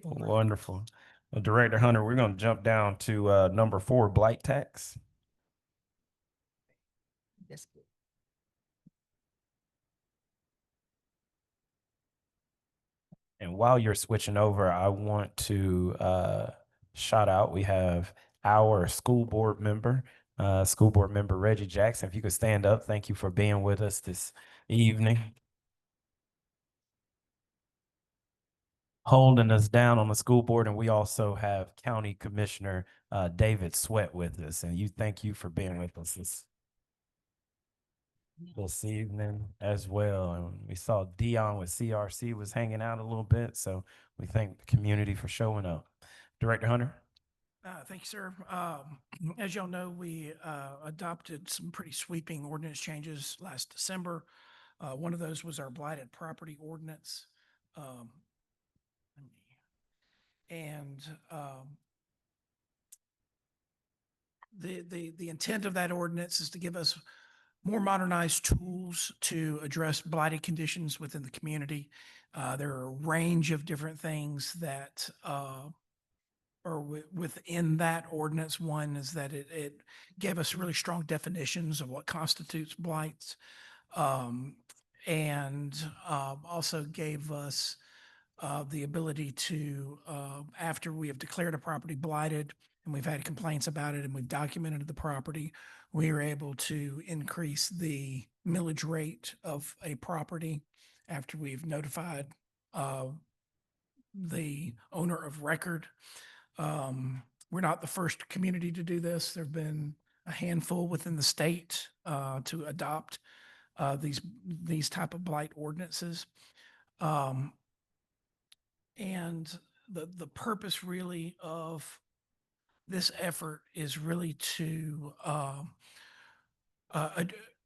Wonderful. Well, Director Hunter, we're going to jump down to number 4, blight tax. That's good. And while you're switching over, I want to shout out, we have our school board member Reggie Jackson. If you could stand up, thank you for being with us this evening. Holding us down on the school board, and we also have County Commissioner David Sweat with us, and thank you for being with us this evening as well. And we saw Dion with CRC was hanging out a little bit, so we thank the community for showing up. Director Hunter. Thank you, sir. As y'all know, we adopted some pretty sweeping ordinance changes last December. One of those was our blighted property ordinance. The intent of that ordinance is to give us more modernized tools to address blighted conditions within the community. There are a range of different things that are within that ordinance. One is that it gave us really strong definitions of what constitutes blights, and also gave us the ability to, after we have declared a property blighted and we've had complaints about it and we've documented the property, we are able to increase the millage rate of a property after we've notified the owner of record. We're not the first community to do this. There've been a handful within the state to adopt these type of blight ordinances. And the purpose really of this effort is really to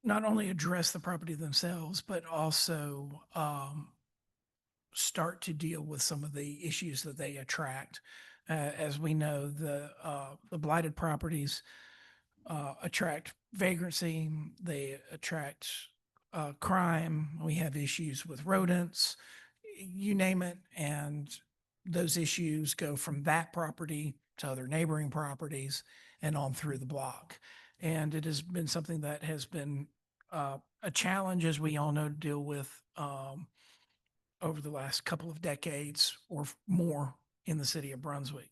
not only address the property themselves, but also start to deal with some of the issues that they attract. As we know, the blighted properties attract vagrancy, they attract crime. We have issues with rodents, you name it, and those issues go from that property to other neighboring properties and on through the block. And it has been something that has been a challenge, as we all know, to deal with over the last couple of decades or more in the city of Brunswick.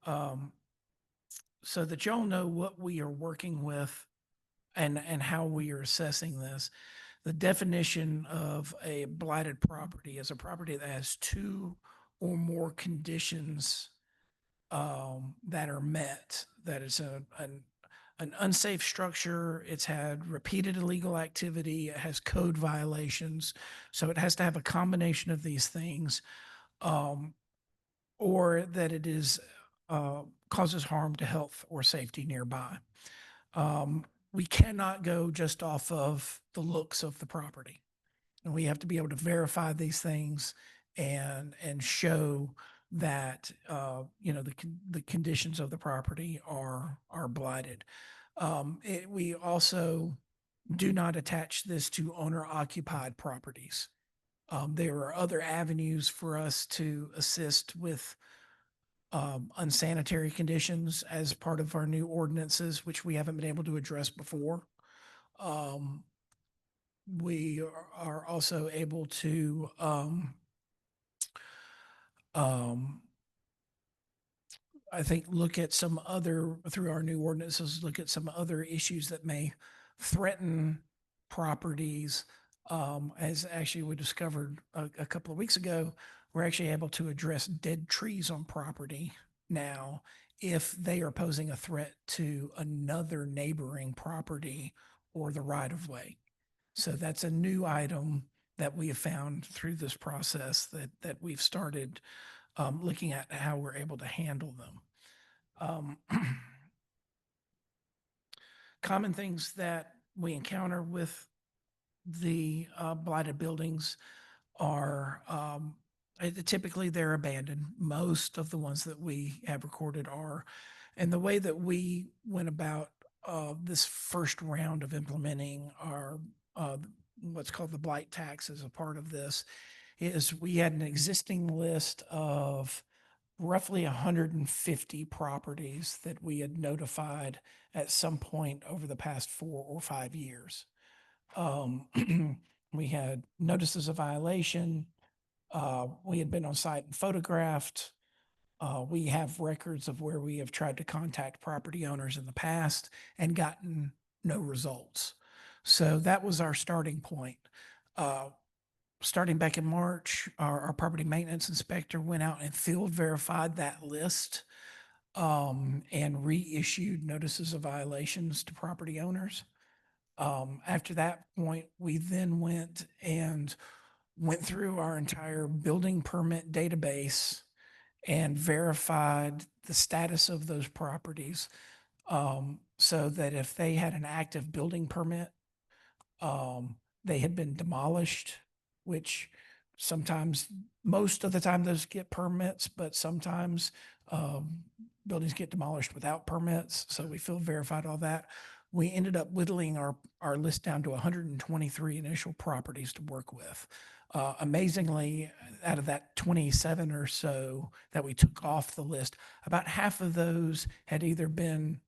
So that y'all know what we are working with and how we are assessing this. The definition of a blighted property is a property that has 2 or more conditions that are met. That is an unsafe structure. It's had repeated illegal activity. It has code violations. So it has to have a combination of these things, or that it is causes harm to health or safety nearby. We cannot go just off of the looks of the property. And we have to be able to verify these things and show that, the conditions of the property are blighted. We also do not attach this to owner occupied properties. There are other avenues for us to assist with unsanitary conditions as part of our new ordinances, which we haven't been able to address before. We are also able to I think look at some other, through our new ordinances, look at some other issues that may threaten properties. As actually we discovered a couple of weeks ago, we're actually able to address dead trees on property now if they are posing a threat to another neighboring property or the right of way. So that's a new item that we have found through this process that we've started looking at how we're able to handle them. Common things that we encounter with the blighted buildings are typically they're abandoned. Most of the ones that we have recorded are. And the way that we went about this first round of implementing our what's called the blight tax as a part of this is we had an existing list of roughly 150 properties that we had notified at some point over the past 4 or 5 years. We had notices of violation. We had been on site and photographed. We have records of where we have tried to contact property owners in the past and gotten no results. So that was our starting point. Starting back in March, our property maintenance inspector went out and field verified that list and reissued notices of violations to property owners. After that point, we then went through our entire building permit database and verified the status of those properties so that if they had an active building permit, they had been demolished, which sometimes, most of the time those get permits, but sometimes buildings get demolished without permits. So we field verified all that. We ended up whittling our list down to 123 initial properties to work with. Amazingly, out of that 27 or so that we took off the list, about half of those had either been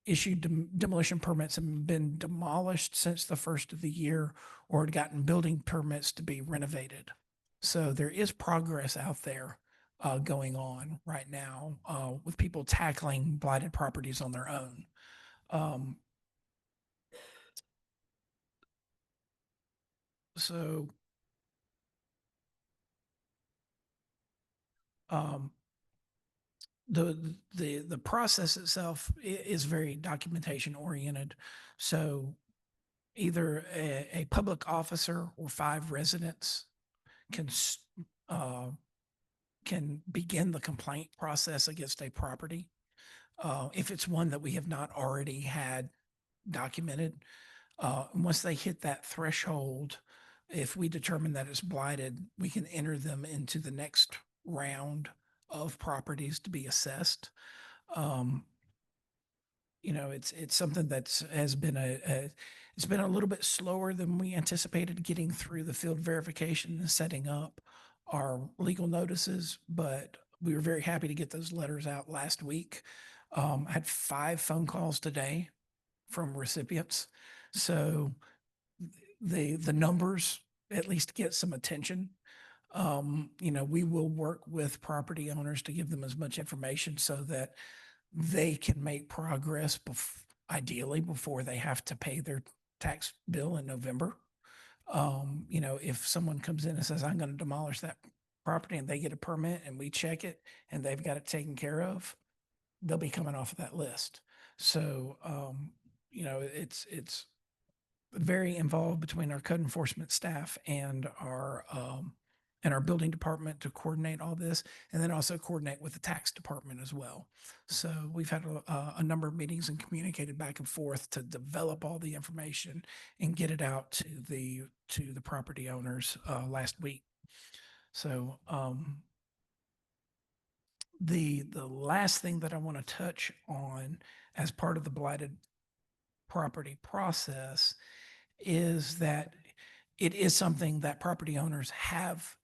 issued demolition permits and been demolished since the first of the year or had gotten building permits to be renovated. So there is progress out there going on right now with people tackling blighted properties on their own. So the process itself is very documentation oriented. So either a public officer or 5 residents can begin the complaint process against a property. If it's one that we have not already had documented, once they hit that threshold, if we determine that it's blighted, we can enter them into the next round of properties to be assessed. It's something has been it's been a little bit slower than we anticipated getting through the field verification and setting up our legal notices, but we were very happy to get those letters out last week. I had 5 phone calls today from recipients. So the numbers at least get some attention. We will work with property owners to give them as much information so that they can make progress ideally before they have to pay their tax bill in November. If someone comes in and says, I'm going to demolish that property and they get a permit and we check it and they've got it taken care of, they'll be coming off of that list. So, it's very involved between our code enforcement staff and our building department to coordinate all this, and then also coordinate with the tax department as well. So we've had a number of meetings and communicated back and forth to develop all the information and get it out to the property owners last week. So the last thing that I want to touch on as part of the blighted property process is that it is something that property owners have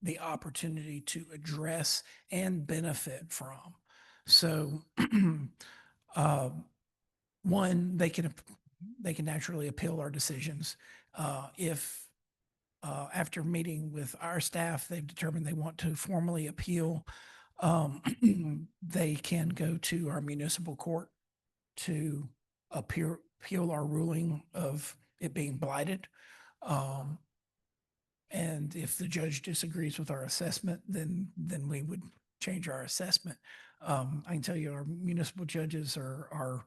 the opportunity to address and benefit from. So, one, they can naturally appeal our decisions. If after meeting with our staff, they've determined they want to formally appeal, they can go to our municipal court to appeal our ruling of it being blighted. And if the judge disagrees with our assessment, then we would change our assessment. I can tell you our municipal judges are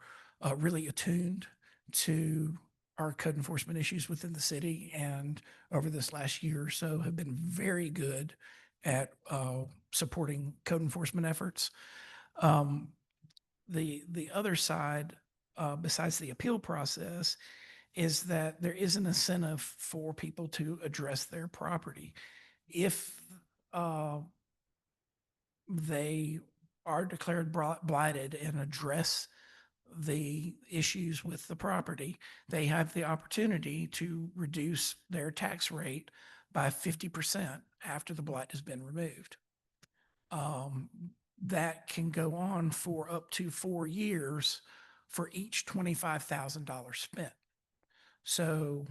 really attuned to our code enforcement issues within the city, and over this last year or so have been very good at supporting code enforcement efforts. The other side, besides the appeal process, is that there is an incentive for people to address their property. If they are declared blighted and address the issues with the property, they have the opportunity to reduce their tax rate by 50% after the blight has been removed. That can go on for up to 4 years for each $25,000 spent. So,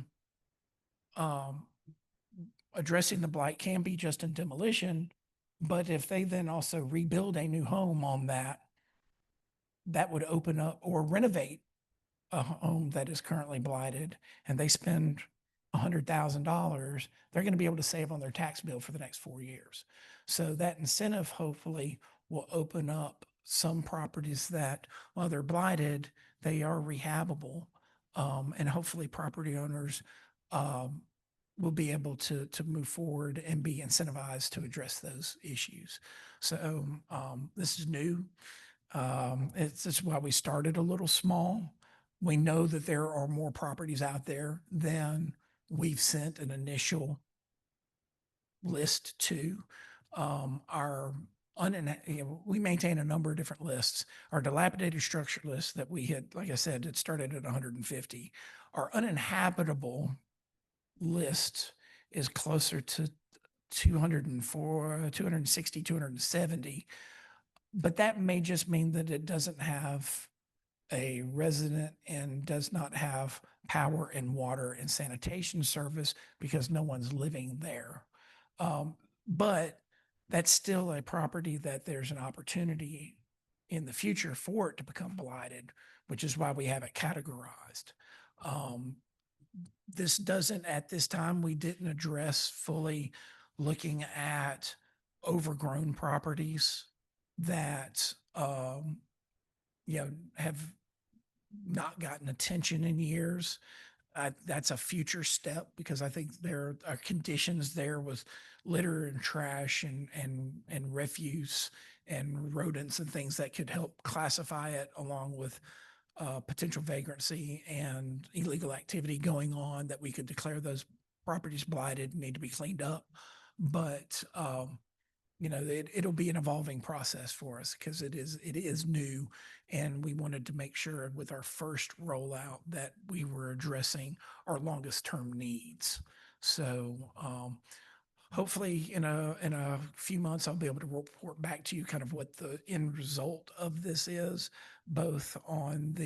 addressing the blight can be just in demolition, but if they then also rebuild a new home on that, that would open up, or renovate a home that is currently blighted, and they spend $100,000, they're going to be able to save on their tax bill for the next 4 years. So that incentive hopefully will open up some properties that, while they're blighted, they are rehabable. And hopefully property owners will be able to move forward and be incentivized to address those issues. So this is new. It's why we started a little small. We know that there are more properties out there than we've sent an initial list to. We maintain a number of different lists. Our dilapidated structure list that we had, like I said, it started at 150. Our uninhabitable list is closer to 204, 260, 270. But that may just mean that it doesn't have a resident and does not have power and water and sanitation service because no one's living there. But that's still a property that there's an opportunity in the future for it to become blighted, which is why we have it categorized. This doesn't, at this time, we didn't address fully looking at overgrown properties that, have not gotten attention in years. That's a future step because I think there are conditions there with litter and trash and refuse and rodents and things that could help classify it, along with potential vagrancy and illegal activity going on, that we could declare those properties blighted and need to be cleaned up. But it'll be an evolving process for us because it is new, and we wanted to make sure with our first rollout that we were addressing our longest term needs. So hopefully in a few months, I'll be able to report back to you kind of what the end result of this is, both on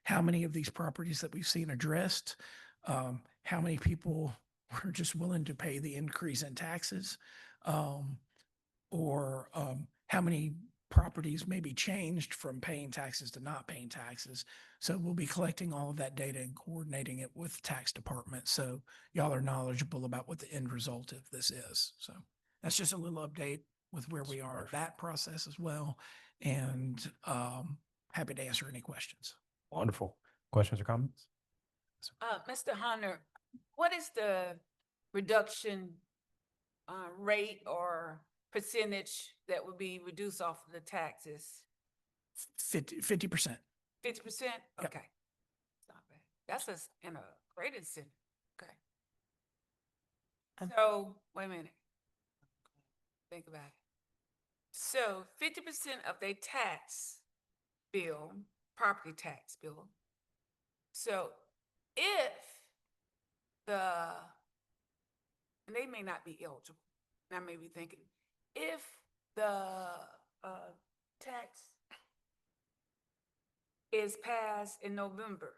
how many of these properties that we've seen addressed, how many people were just willing to pay the increase in taxes, or how many properties may be changed from paying taxes to not paying taxes. So we'll be collecting all of that data and coordinating it with the tax department. So y'all are knowledgeable about what the end result of this is. So that's just a little update with where we are at that process as well. And happy to answer any questions. Wonderful. Questions or comments? Mr. Hunter, what is the reduction rate or percentage that would be reduced off of the taxes? 50%. 50%? Yep. Okay. It's not bad. That's in a great incentive. Okay. So, wait a minute. Think about it. So 50% of their tax bill, property tax bill. So if the and they may not be eligible. And I may be thinking, if the tax is passed in November,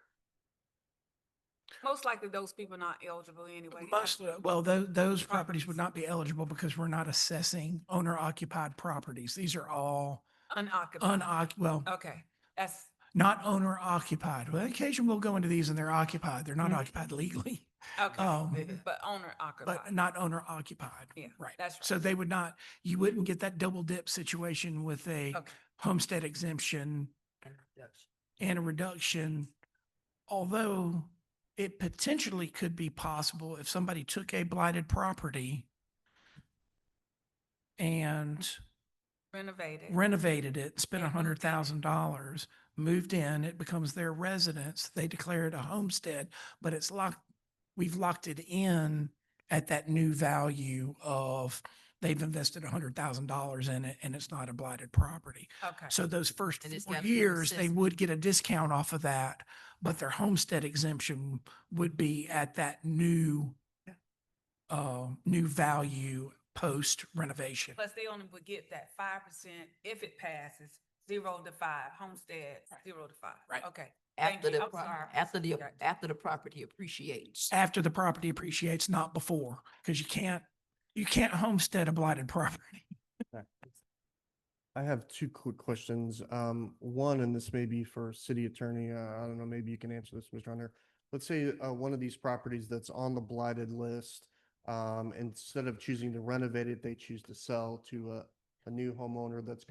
most likely those people are not eligible anyway. Most, well, those properties would not be eligible because we're not assessing owner occupied properties. These are all Unoccupied. well, Okay, that's, not owner occupied. Well, occasionally we'll go into these and they're occupied. They're not Mhm. occupied legally, okay, but owner but occupied. not owner occupied. Yeah, Right. that's right. So they would not, you wouldn't get that double dip situation with a Okay. homestead exemption And reduction. and a reduction. Although it potentially could be possible if somebody took a blighted property and renovated it, spent And moved in. $100,000, moved in, it becomes their residence, they declare it a homestead, but it's locked, we've locked it in at that new value of they've invested $100,000 in it and it's not a blighted property. Okay, So those first And it's 4 gotta be years, they assessed. would get a discount off of that, but their homestead exemption would be at that new value post renovation. plus they only would get that 5% if it passes, 0 to 5, homestead, 0 to 5. Right. Okay. Thank After you. the, I'm sorry. Got after the property appreciates. After the property appreciates, not before, because you can't homestead a blighted property. I have two quick questions. One, and this may be for city attorney, I don't know, maybe you can answer this, Mr. Hunter. Let's say, one of these properties that's on the blighted list, instead of choosing to renovate it, they choose to sell to a new homeowner that's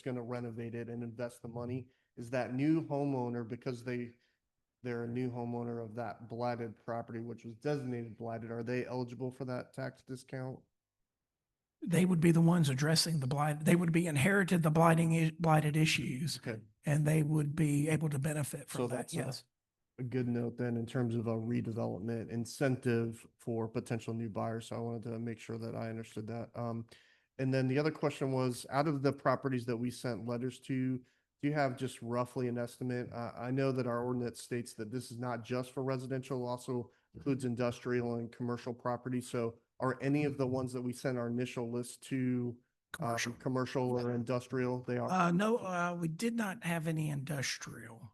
gonna renovate it and invest the money. Is that new homeowner, because they're a new homeowner of that blighted property, which was designated blighted, are they eligible for that tax discount? They would be the ones addressing the blight. They would be inherited the blighted issues, Okay. and they would be able to benefit So from that. that's Yes. a good note then in terms of a redevelopment incentive for potential new buyers. So I wanted to make sure that I understood that. And then the other question was, out of the properties that we sent letters to, do you have just roughly an estimate? I know that our ordinance states that this is not just for residential, also includes industrial and commercial property. So are any of the ones that we sent our initial list to commercial or industrial? They are. No, we did not have any industrial.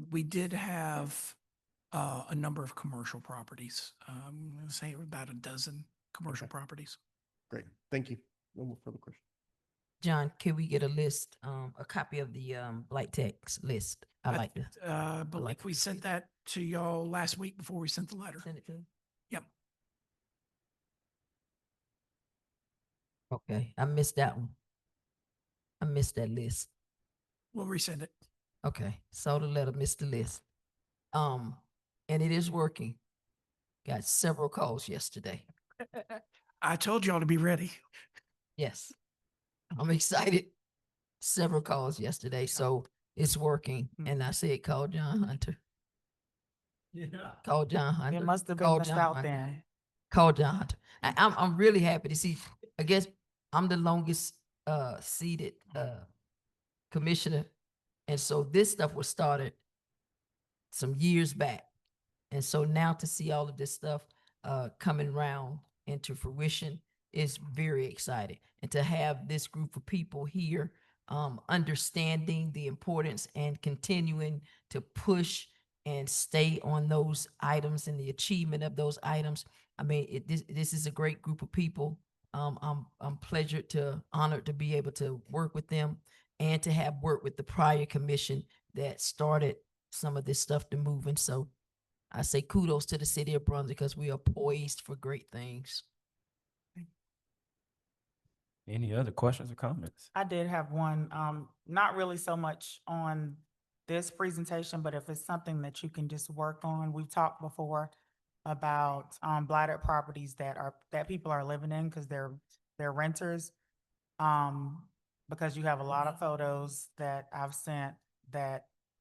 We did have a number of commercial properties. I'm gonna say about a dozen commercial Okay. properties. Great. Thank you. No more further questions. John, can we get a list, a copy of the, blight tax list? I like to Believe like we to sent see that to y'all last week before we sent the letter. send it to him. Yep. Okay, I missed that one. I missed that list. We'll resend it. Okay, saw the letter, missed the list. And it is working. Got several calls yesterday. I told y'all to be ready. Yes, I'm excited. Several calls yesterday, so it's working. And I said, call John Hunter. Yeah. Call John Hunter. It must have Call been the John South Hunter. End. Call John Hunter. I'm really happy to see, I guess I'm the longest seated commissioner. And so this stuff was started some years back. And so now to see all of this stuff coming around into fruition is very exciting. And to have this group of people here understanding the importance and continuing to push and stay on those items and the achievement of those items. I mean, this is a great group of people. I'm honored to be able to work with them and to have worked with the prior commission that started some of this stuff to move. And so I say kudos to the city of Brunswick because we are poised for great things. Any other questions or comments? I did have one, not really so much on this presentation, but if it's something that you can just work on. We've talked before about blighted properties that people are living in because they're renters. Because you have a lot of photos that I've sent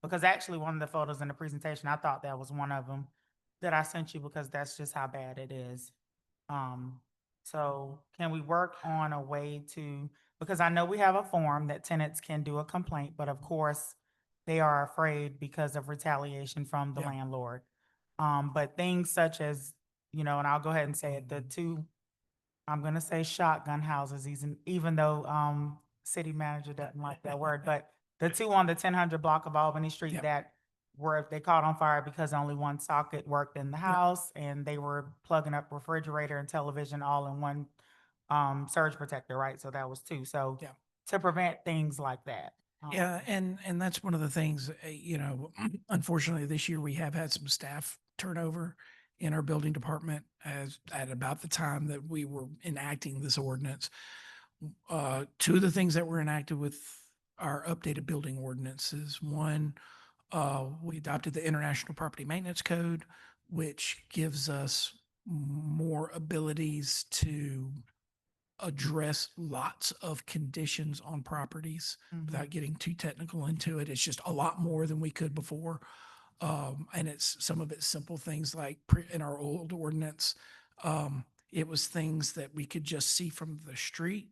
because actually one of the photos in the presentation, I thought that was one of them that I sent you because that's just how bad it is. So can we work on a way because I know we have a form that tenants can do a complaint, but of course they are afraid because of retaliation from the Yeah. landlord. But things such as you know, and I'll go ahead and say it, the two, I'm gonna say shotgun houses, even though, city manager doesn't like that word, but the two on the 1000 block of Albany Street Yep. that they caught on fire because only one socket worked in the house, and they were plugging up refrigerator and television all in one, surge protector, right? So that was two. So Yeah. to prevent things like that. Yeah, and that's one of the things, you know, unfortunately, this year we have had some staff turnover in our building department as at about the time that we were enacting this ordinance. Two of the things that were enacted with our updated building ordinances, one, we adopted the International Property Maintenance Code, which gives us more abilities to address lots of conditions on properties without getting too technical into it. It's just a lot more than we could before. And it's some of it's simple things like in our old ordinance, it was things that we could just see from the street.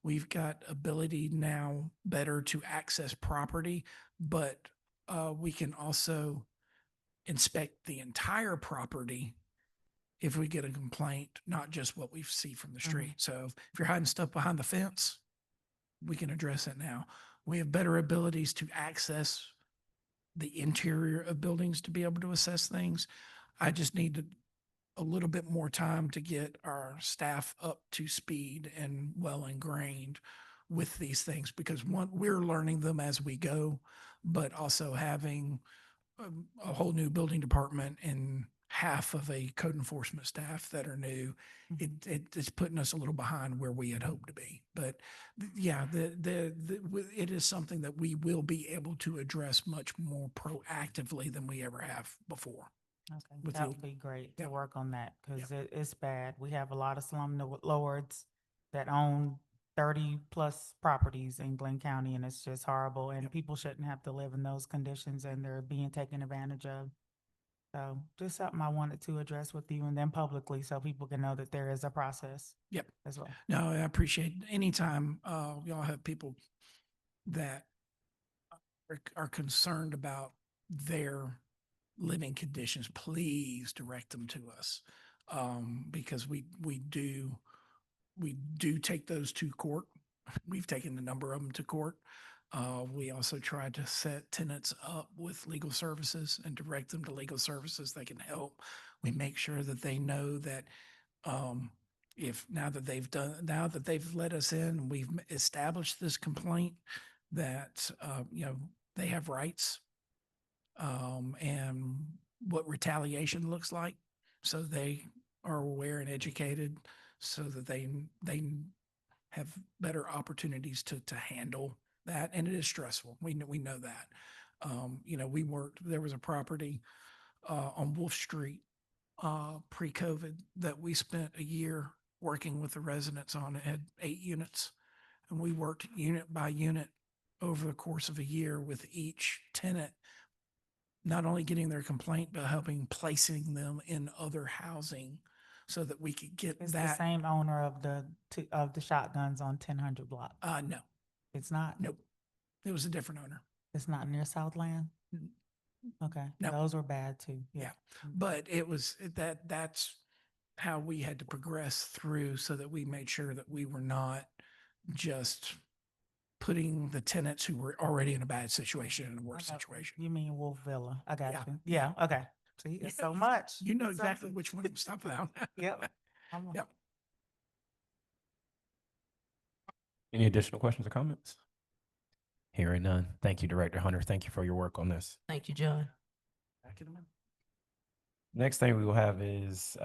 We've got ability now better to access property, but we can also inspect the entire property if we get a complaint, not just what we see from the street. So if you're hiding stuff behind the fence, we can address it now. We have better abilities to access the interior of buildings to be able to assess things. I just need a little bit more time to get our staff up to speed and well ingrained with these things because one, we're learning them as we go, but also having a whole new building department and half of a code enforcement staff that are new, it's putting us a little behind where we had hoped to be. But yeah, it is something that we will be able to address much more proactively than we ever have before. Okay, with that you. would be great Yeah. to work on that, because it's bad. We have a lot of lords that own 30+ properties in Glenn County, and it's just horrible, and people shouldn't have to live in those conditions, and they're being taken advantage of. So just something I wanted to address with you and then publicly, so people can know that there is a process. Yep. As well. No, I appreciate anytime y'all have people that are concerned about their living conditions, please direct them to us. Because we do take those to court. We've taken a number of them to court. We also try to set tenants up with legal services and direct them to legal services that can help. We make sure that they know that if now that they've let us in, we've established this complaint that you know, they have rights and what retaliation looks like, so they are aware and educated, so that they have better opportunities to handle that. And it is stressful. We know that. You know, there was a property on Wolf Street pre-COVID that we spent a year working with the residents on. It had 8 units, and we worked unit by unit over the course of a year with each tenant, not only getting their complaint, but helping placing them in other housing so that we could get It's that. the same owner of the shotguns on 1000 block. No, It's not? nope. It was a different owner. It's not near Southland? Okay, No. those were bad too. Yeah. But it was that's how we had to progress through so that we made sure that we were not just putting the tenants who were already in a bad situation in a worse I got- situation. You mean Wolf Villa? I got Yeah. you. Yeah, okay. See, it's so much. You know It's so exactly much. which one to stop about. Yep. Yep. Any additional questions or comments? Hearing none. Thank you, Director Hunter. Thank you for your work on this. Thank you, John. Back in a minute. Next thing we will have is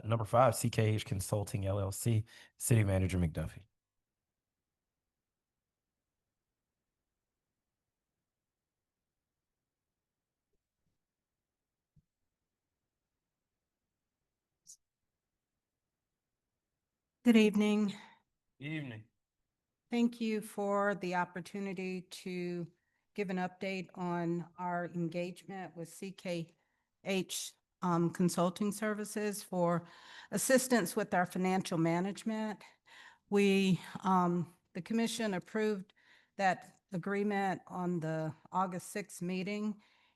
number 5, CKH Consulting LLC, City Manager McDuffie. Good evening. Evening. Thank you for the opportunity to give an update on our engagement with CKH Consulting Services for assistance with our financial management. The commission approved that agreement on the August 6th meeting,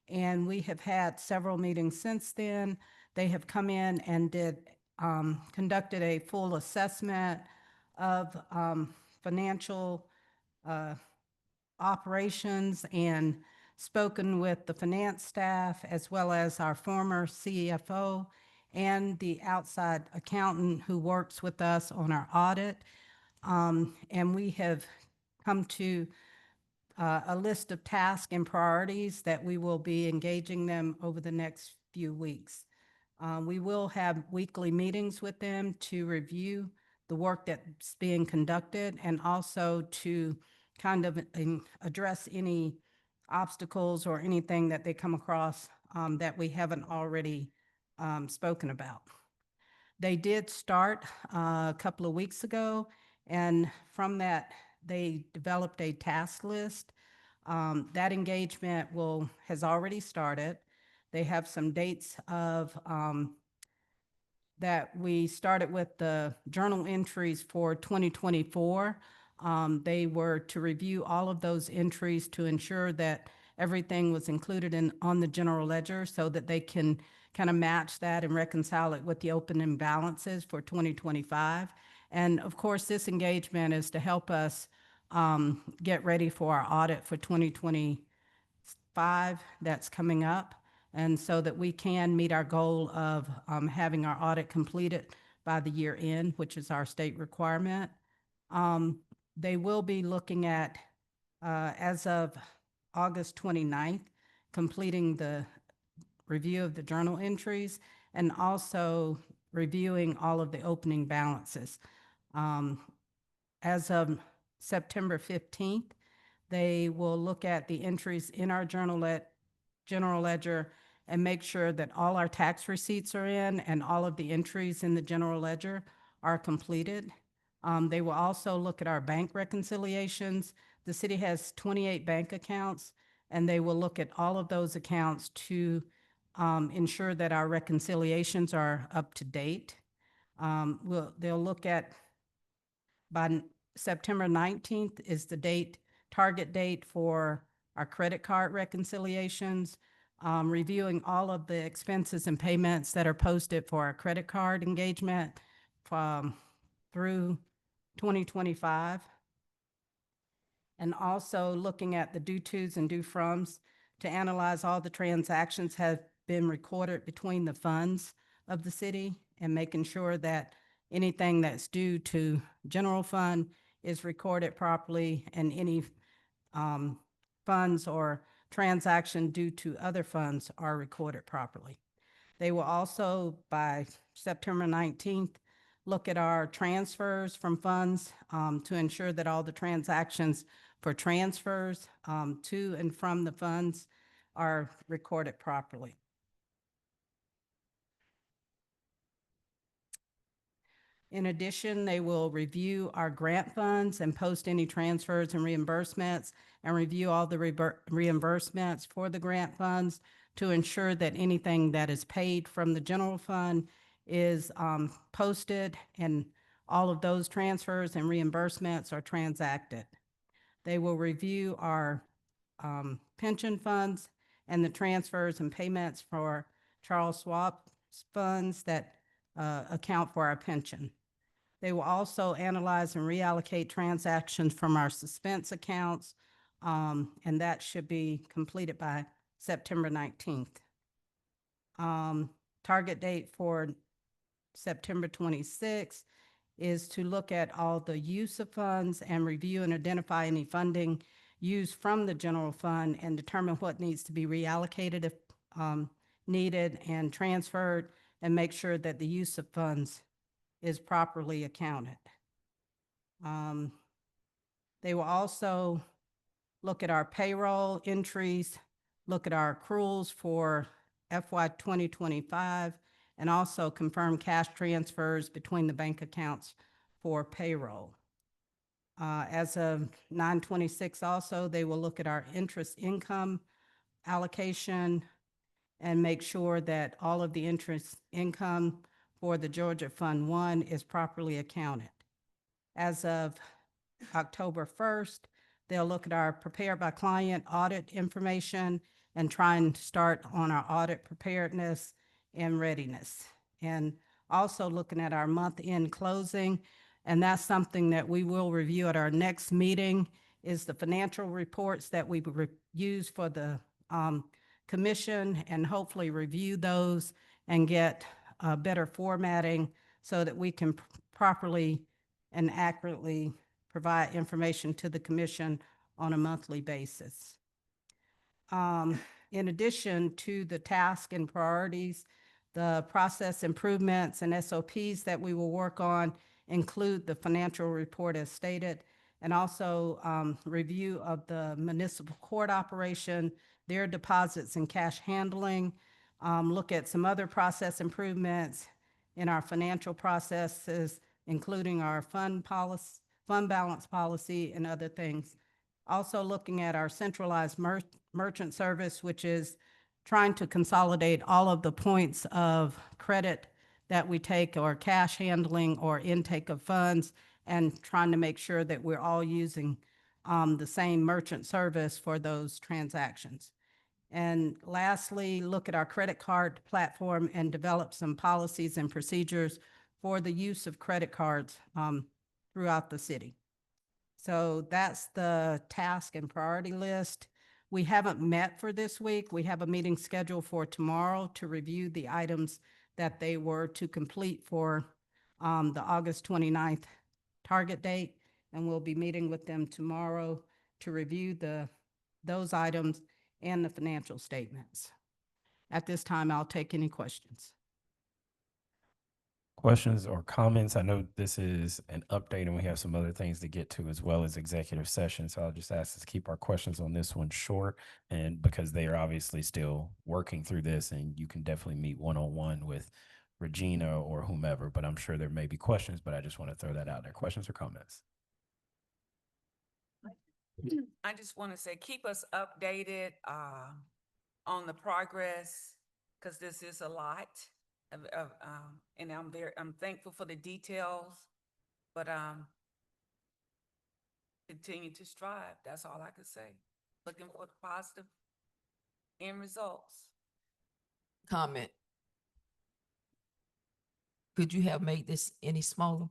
and we have had several meetings since then. They have come in and did conducted a full assessment of financial operations and spoken with the finance staff as well as our former CFO and the outside accountant who works with us on our audit. And we have come to a list of tasks and priorities that we will be engaging them over the next few weeks. We will have weekly meetings with them to review the work that's being conducted and also to kind of address any obstacles or anything that they come across that we haven't already spoken about. They did start a couple of weeks ago, and from that, they developed a task list. That engagement has already started. They have some dates of that we started with the journal entries for 2024. They were to review all of those entries to ensure that everything was included on the general ledger so that they can kind of match that and reconcile it with the opening balances for 2025. And of course, this engagement is to help us get ready for our audit for 2025 that's coming up, and so that we can meet our goal of having our audit completed by the year end, which is our state requirement. They will be looking at, as of August 29th, completing the review of the journal entries and also reviewing all of the opening balances. As of September 15th, they will look at the entries in our general ledger and make sure that all our tax receipts are in and all of the entries in the general ledger are completed. They will also look at our bank reconciliations. The city has 28 bank accounts, and they will look at all of those accounts to ensure that our reconciliations are up to date. They'll look at, by September 19th is the target date for our credit card reconciliations, reviewing all of the expenses and payments that are posted for our credit card engagement through 2025. And also looking at the due tos and due froms to analyze all the transactions have been recorded between the funds of the city and making sure that anything that's due to general fund is recorded properly, and any funds or transaction due to other funds are recorded properly. They will also, by September 19th, look at our transfers from funds to ensure that all the transactions for transfers to and from the funds are recorded properly. In addition, they will review our grant funds and post any transfers and reimbursements, and review all the reimbursements for the grant funds to ensure that anything that is paid from the general fund is posted and all of those transfers and reimbursements are transacted. They will review our pension funds and the transfers and payments for Charles Schwab funds that account for our pension. They will also analyze and reallocate transactions from our suspense accounts, and that should be completed by September 19th. Target date for September 26th is to look at all the use of funds and review and identify any funding used from the general fund and determine what needs to be reallocated if needed and transferred, and make sure that the use of funds is properly accounted. They will also look at our payroll entries, look at our accruals for FY 2025, and also confirm cash transfers between the bank accounts for payroll. As of 9/26 also, they will look at our interest income allocation and make sure that all of the interest income for the Georgia Fund 1 is properly accounted. As of October 1st, they'll look at our prepared by client audit information and try and start on our audit preparedness and readiness. And Also looking at our month-end closing, and that's something that we will review at our next meeting, is the financial reports that we use for the commission, and hopefully review those and get better formatting so that we can properly and accurately provide information to the commission on a monthly basis. In addition to the task and priorities, the process improvements and SOPs that we will work on include the financial report as stated, and also review of the municipal court operation, their deposits and cash handling, look at some other process improvements in our financial processes, including our fund balance policy and other things. Also looking at our centralized merchant service, which is trying to consolidate all of the points of credit that we take, or cash handling or intake of funds, and trying to make sure that we're all using the same merchant service for those transactions. And lastly, look at our credit card platform and develop some policies and procedures for the use of credit cards throughout the city. So that's the task and priority list. We haven't met for this week. We have a meeting scheduled for tomorrow to review the items that they were to complete for the August 29th target date. And we'll be meeting with them tomorrow to review those items and the financial statements. At this time, I'll take any questions. Questions or comments? I know this is an update and we have some other things to get to as well as executive session. So I'll just ask us to keep our questions on this one short, and because they are obviously still working through this, and you can definitely meet one-on-one with Regina or whomever, but I'm sure there may be questions, but I just want to throw that out there. Questions or comments? I just want to say, keep us updated on the progress, because this is a lot and I'm thankful for the details, but continue to strive. That's all I can say. Looking for the positive end results. Comment. Could you have made this any smaller?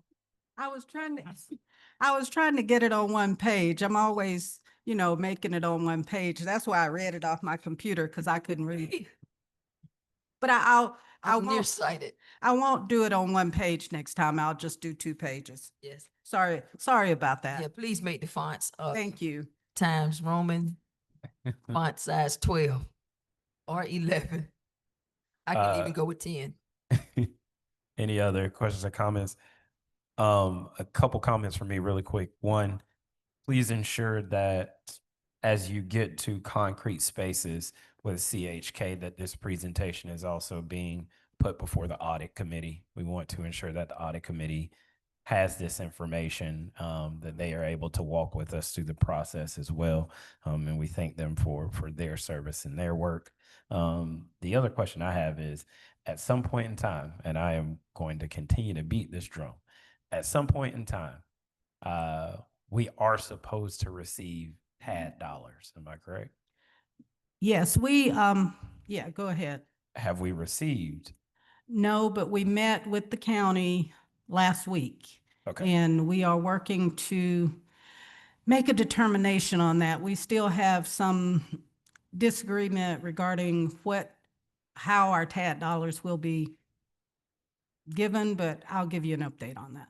I was trying to get it on one page. I'm always, making it on one page. That's why I read it off my computer, because I couldn't read. But I'm nearsighted. I won't do it on one page next time. I'll just do 2 pages. Yes. Sorry about that. Yeah, please make the fonts Thank you. Times Roman font size 12 or 11. I can even go with 10. Any other questions or comments? A couple comments from me really quick. One, please ensure that as you get to concrete spaces with CHK, that this presentation is also being put before the audit committee. We want to ensure that the audit committee has this information, that they are able to walk with us through the process as well. And we thank them for their service and their work. The other question I have is, at some point in time, and I am going to continue to beat this drum, at some point in time, we are supposed to receive TAD dollars. Am I correct? Yes, yeah, go ahead. Have we received? No, but we met with the county last week. Okay. And we are working to make a determination on that. We still have some disagreement regarding how our TAD dollars will be given, but I'll give you an update on that.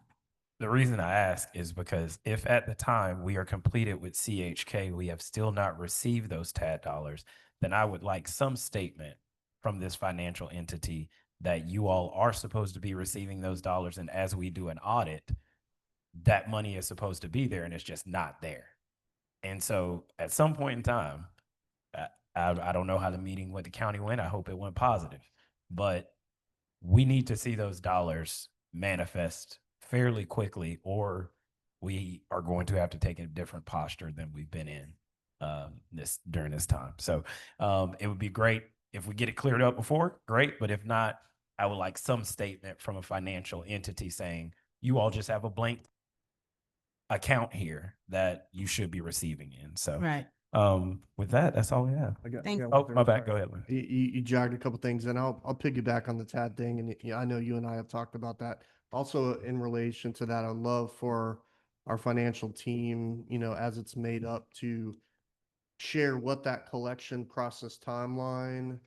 The reason I ask is because if at the time we are completed with CHK, we have still not received those TAD dollars, then I would like some statement from this financial entity that you all are supposed to be receiving those dollars. And as we do an audit, that money is supposed to be there and it's just not there. And so at some point in time, I don't know how the meeting with the county went. I hope it went positive, but we need to see those dollars manifest fairly quickly, or we are going to have to take a different posture than we've been in during this time. So it would be great if we get it cleared up before, great. But if not, I would like some statement from a financial entity saying, you all just have a blank account here that you should be receiving in. So Right. With that, that's all we have. I got, Thank- yeah, Oh, my bad. sorry. Go ahead, Lou. You jogged a couple things, and I'll piggyback on the TAD thing, and yeah, I know you and I have talked about that. Also, in relation to that, I'd love for our financial team, as it's made up, to share what that collection process timeline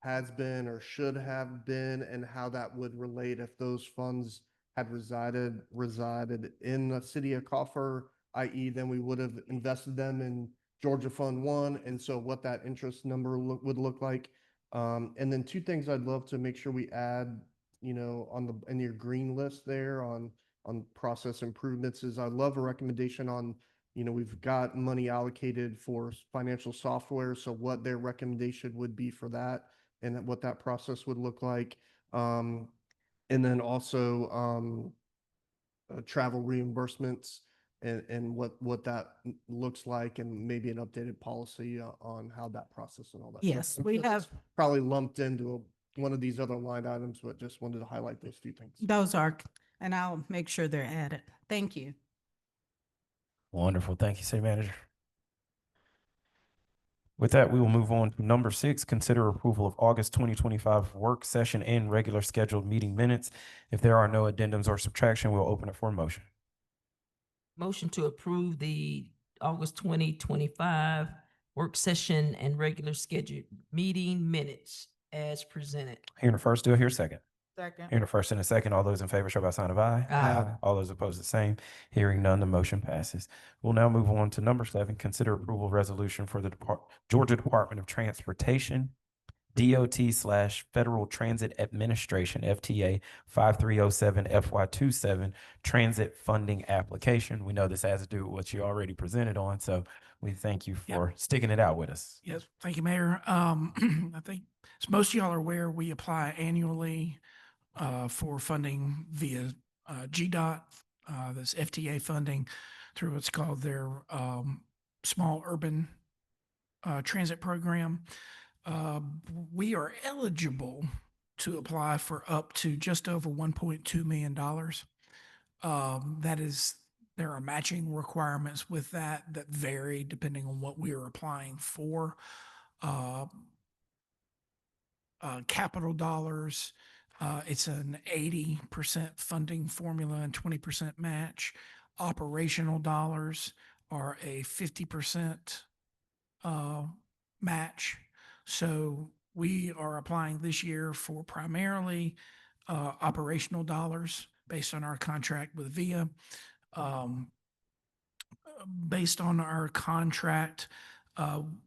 has been or should have been, and how that would relate if those funds had resided in the city of Coffer, i.e. then we would have invested them in Georgia Fund One, and so what that interest number would look like. And then two things I'd love to make sure we add, in your green list there on process improvements is I'd love a recommendation on, we've got money allocated for financial software, so what their recommendation would be for that and what that process would look like. And then also travel reimbursements and what that looks like, and maybe an updated policy on how that process and all that. So Yes, I'm we sure that's have, probably lumped into one of these other line items, but just wanted to highlight those two things. those are, and I'll make sure they're added. Thank you. Wonderful. Thank you, City Manager. With that, we will move on to number 6, consider approval of August 2025 work session and regular scheduled meeting minutes. If there are no addendums or subtraction, we'll open it for a motion. Motion to approve the August 2025 work session and regular scheduled meeting minutes as presented. Hearing the first, do I hear a second? Second. Hearing the first and a second, all those in favor show by sign of aye. Aye. All those opposed, the same. Hearing none, the motion passes. We'll now move on to number 7, consider approval of resolution for the Georgia Department of Transportation, DOT/Federal Transit Administration, FTA 5307 FY27 Transit Funding Application. We know this has to do with what you already presented on, so we thank you Yep. for sticking it out with us. Yes, thank you, Mayor. I think, as most of y'all are aware, we apply annually for funding via GDOT, this FTA funding through what's called their small urban transit program. We are eligible to apply for up to just over $1.2 million. There are matching requirements with that vary depending on what we are applying for. Capital dollars, it's an 80% funding formula and 20% match. Operational dollars are a 50% match. So we are applying this year for primarily operational dollars based on our contract with VIA. Based on our contract,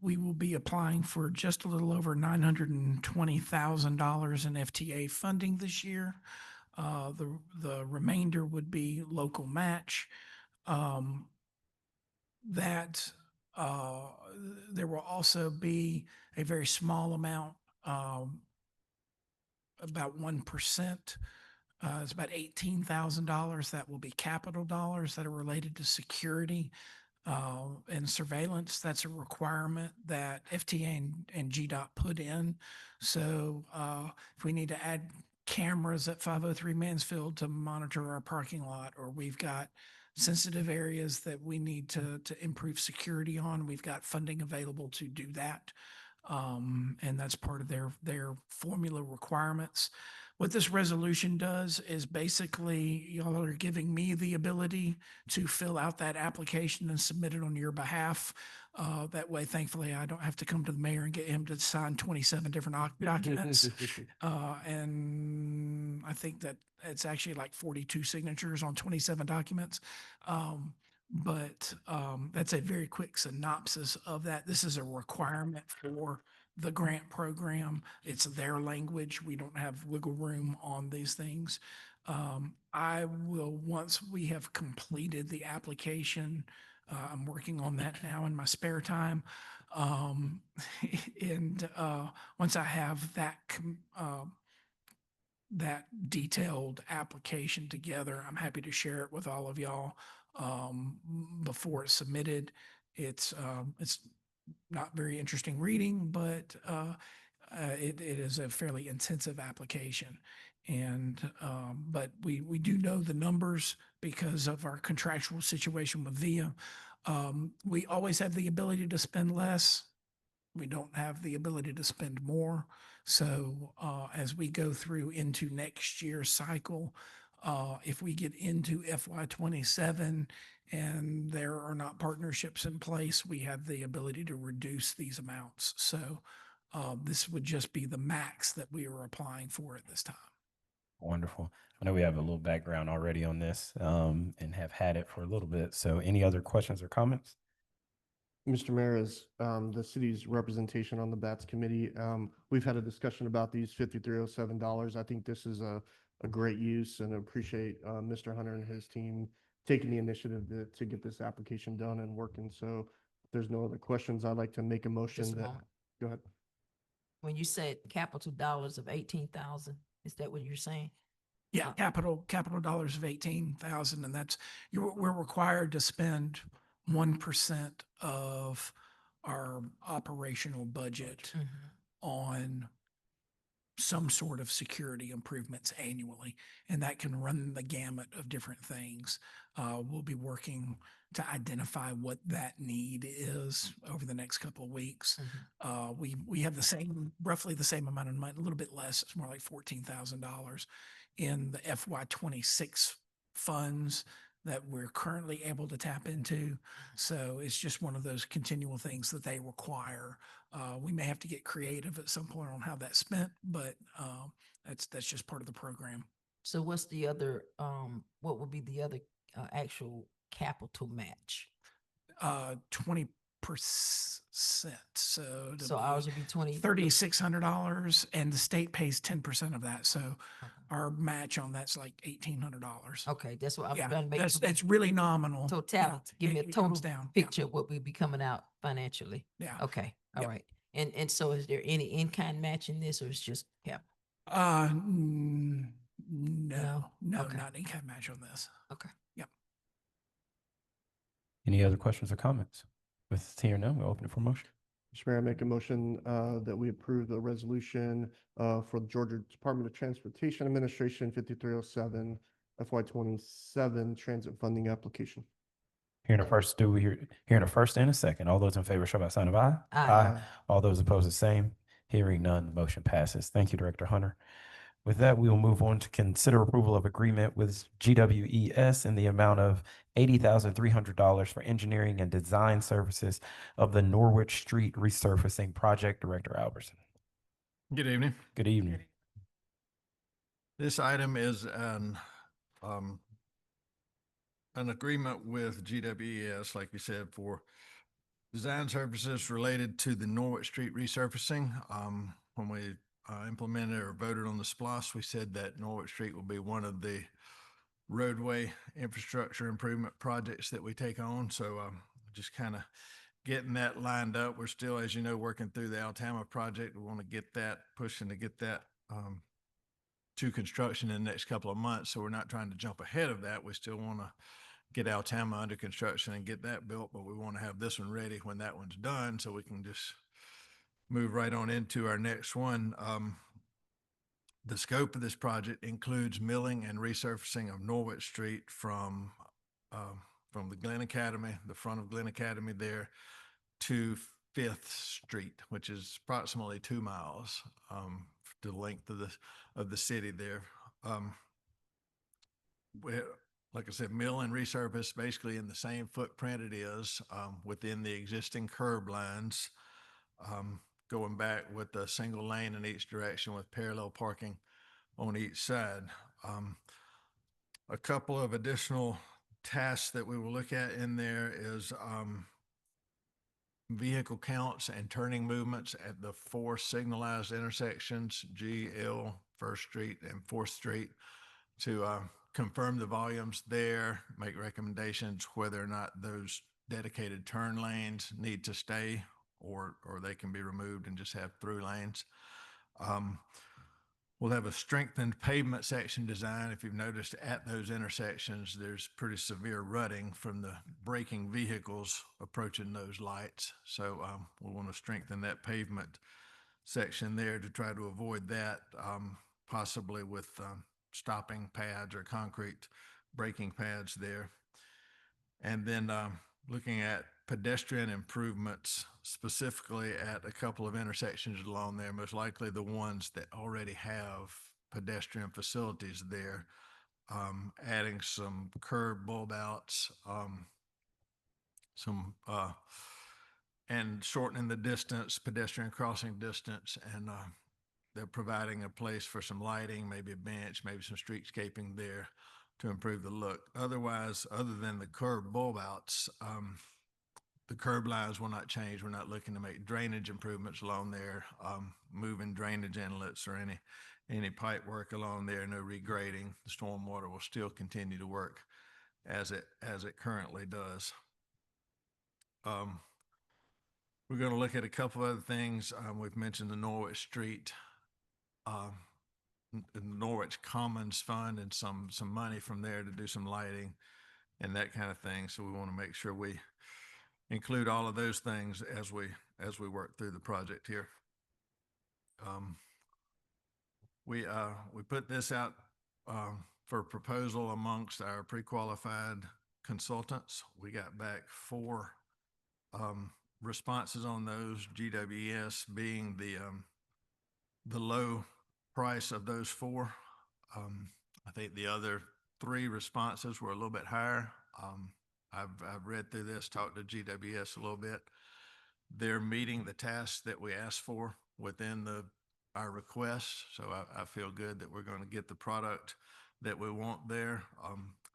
we will be applying for just a little over $920,000 in FTA funding this year. The remainder would be local match. There will also be a very small amount, about 1%. It's about $18,000 that will be capital dollars that are related to security and surveillance. That's a requirement that FTA and GDOT put in. So if we need to add cameras at 503 Mansfield to monitor our parking lot, or we've got sensitive areas that we need to improve security on, we've got funding available to do that. And that's part of their formula requirements. What this resolution does is basically y'all are giving me the ability to fill out that application and submit it on your behalf. That way, thankfully, I don't have to come to the mayor and get him to sign 27 different documents. And I think that it's actually like 42 signatures on 27 documents. But that's a very quick synopsis of that. This is a requirement for the grant program. It's their language. We don't have wiggle room on these things. I will, once we have completed the application, I'm working on that now in my spare time. And once I have that detailed application together, I'm happy to share it with all of y'all before it's submitted. It's not very interesting reading, but it is a fairly intensive application. And but we do know the numbers because of our contractual situation with VIA. We always have the ability to spend less. We don't have the ability to spend more. So as we go through into next year's cycle, if we get into FY '27 and there are not partnerships in place, we have the ability to reduce these amounts. So this would just be the max that we are applying for at this time. Wonderful. I know we have a little background already on this and have had it for a little bit. So any other questions or comments? Mr. Mayor, as the city's representation on the BATS committee, we've had a discussion about these $5,307. I think this is a great use and appreciate Mr. Hunter and his team taking the initiative to get this application done and working. So if there's no other questions, I'd like to make a motion Just a that, moment. go ahead. When you said capital dollars of 18,000, is that what you're saying? Yeah, capital dollars of 18,000, and that's, we're required to spend 1% of our operational budget Mhm. on some sort of security improvements annually, and that can run the gamut of different things. We'll be working to identify what that need is over the next couple of weeks. We have roughly the same amount of money, a little bit less. It's more like $14,000 in the FY '26 funds that we're currently able to tap into. So it's just one of those continual things that they require. We may have to get creative at some point on how that's spent, but that's just part of the program. So what's the other, what would be the other actual capital match? 20%. So it'll So be ours would be 20. $3,600, and the state pays 10% of that. So Okay. our match on that's like $1,800. Okay, that's what I'm Yeah, trying to make. that's really nominal. Totality, give me a It total comes down. Yeah. picture of what we'd be coming out financially. Yeah. Okay, all Yep. right. And so is there any in-kind match in this, or it's just capital? No, No? Okay. not any kind of match on this. Okay. Any other questions or comments? With here none, we'll open it for motion. Mr. Mayor, I make a motion that we approve the resolution for the Georgia Department of Transportation Administration 5307 FY '27 transit funding application. Hearing a first, hearing a first and a second. All those in favor show by sign of aye. Aye. All those opposed, the same. Hearing none, the motion passes. Thank you, Director Hunter. With that, we will move on to consider approval of agreement with GWES in the amount of $80,300 for engineering and design services of the Norwich Street resurfacing project. Director Albertson. Good evening. Good evening. This item is an agreement with GWES, like you said, for design services related to the Norwich Street resurfacing. When we implemented or voted on the SPLOST, we said that Norwich Street will be one of the roadway infrastructure improvement projects that we take on. So just kind of getting that lined up. We're still, as you know, working through the Altama project. We want to get that, pushing to get that to construction in the next couple of months. So we're not trying to jump ahead of that. We still want to get Altama under construction and get that built, but we want to have this one ready when that one's done so we can just move right on into our next one. The scope of this project includes milling and resurfacing of Norwich Street from the Glen Academy, the front of Glen Academy there, to 5th Street, which is approximately 2 miles, the length of the city there. Like I said, mill and resurface basically in the same footprint it is within the existing curb lines, going back with a single lane in each direction with parallel parking on each side. A couple of additional tasks that we will look at in there is vehicle counts and turning movements at the 4 signalized intersections, G, L, 1st Street, and 4th Street, to confirm the volumes there, make recommendations whether or not those dedicated turn lanes need to stay or they can be removed and just have through lanes. We'll have a strengthened pavement section design. If you've noticed at those intersections, there's pretty severe rutting from the braking vehicles approaching those lights. So we'll want to strengthen that pavement section there to try to avoid that, possibly with stopping pads or concrete braking pads there. And then looking at pedestrian improvements specifically at a couple of intersections along there, most likely the ones that already have pedestrian facilities there. Adding some curb bulb outs, and shortening the distance, pedestrian crossing distance, and they're providing a place for some lighting, maybe a bench, maybe some streetscaping there to improve the look. Otherwise, other than the curb bulb outs, the curb lines will not change. We're not looking to make drainage improvements along there, moving drainage inlets or any pipe work along there, no regrading. The stormwater will still continue to work as it currently does. We're going to look at a couple other things. We've mentioned the Norwich Street, Norwich Commons Fund, and some money from there to do some lighting and that kind of thing. So we want to make sure we include all of those things as we work through the project here. We put this out for proposal amongst our pre-qualified consultants. We got back 4 responses on those, GWS being the low price of those 4. I think the other 3 responses were a little bit higher. I've read through this, talked to GWS a little bit. They're meeting the tasks that we asked for within our requests. So I feel good that we're going to get the product that we want there.